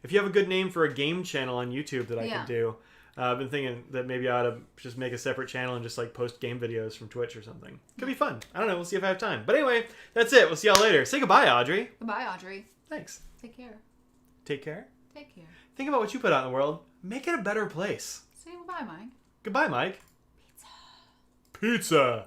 If you have a good name for a game channel on YouTube that I could do, I've been thinking that maybe I ought to just make a separate channel and just post game videos from Twitch or something. Could be fun. I don't know. We'll see if I have time. But anyway, that's it. We'll see y'all later. Say goodbye, Audrey. Goodbye, Audrey. Thanks. Take care. Take care? Take care. Think about what you put out in the world. Make it a better place. Say goodbye, Mike. Goodbye, Mike. Pizza.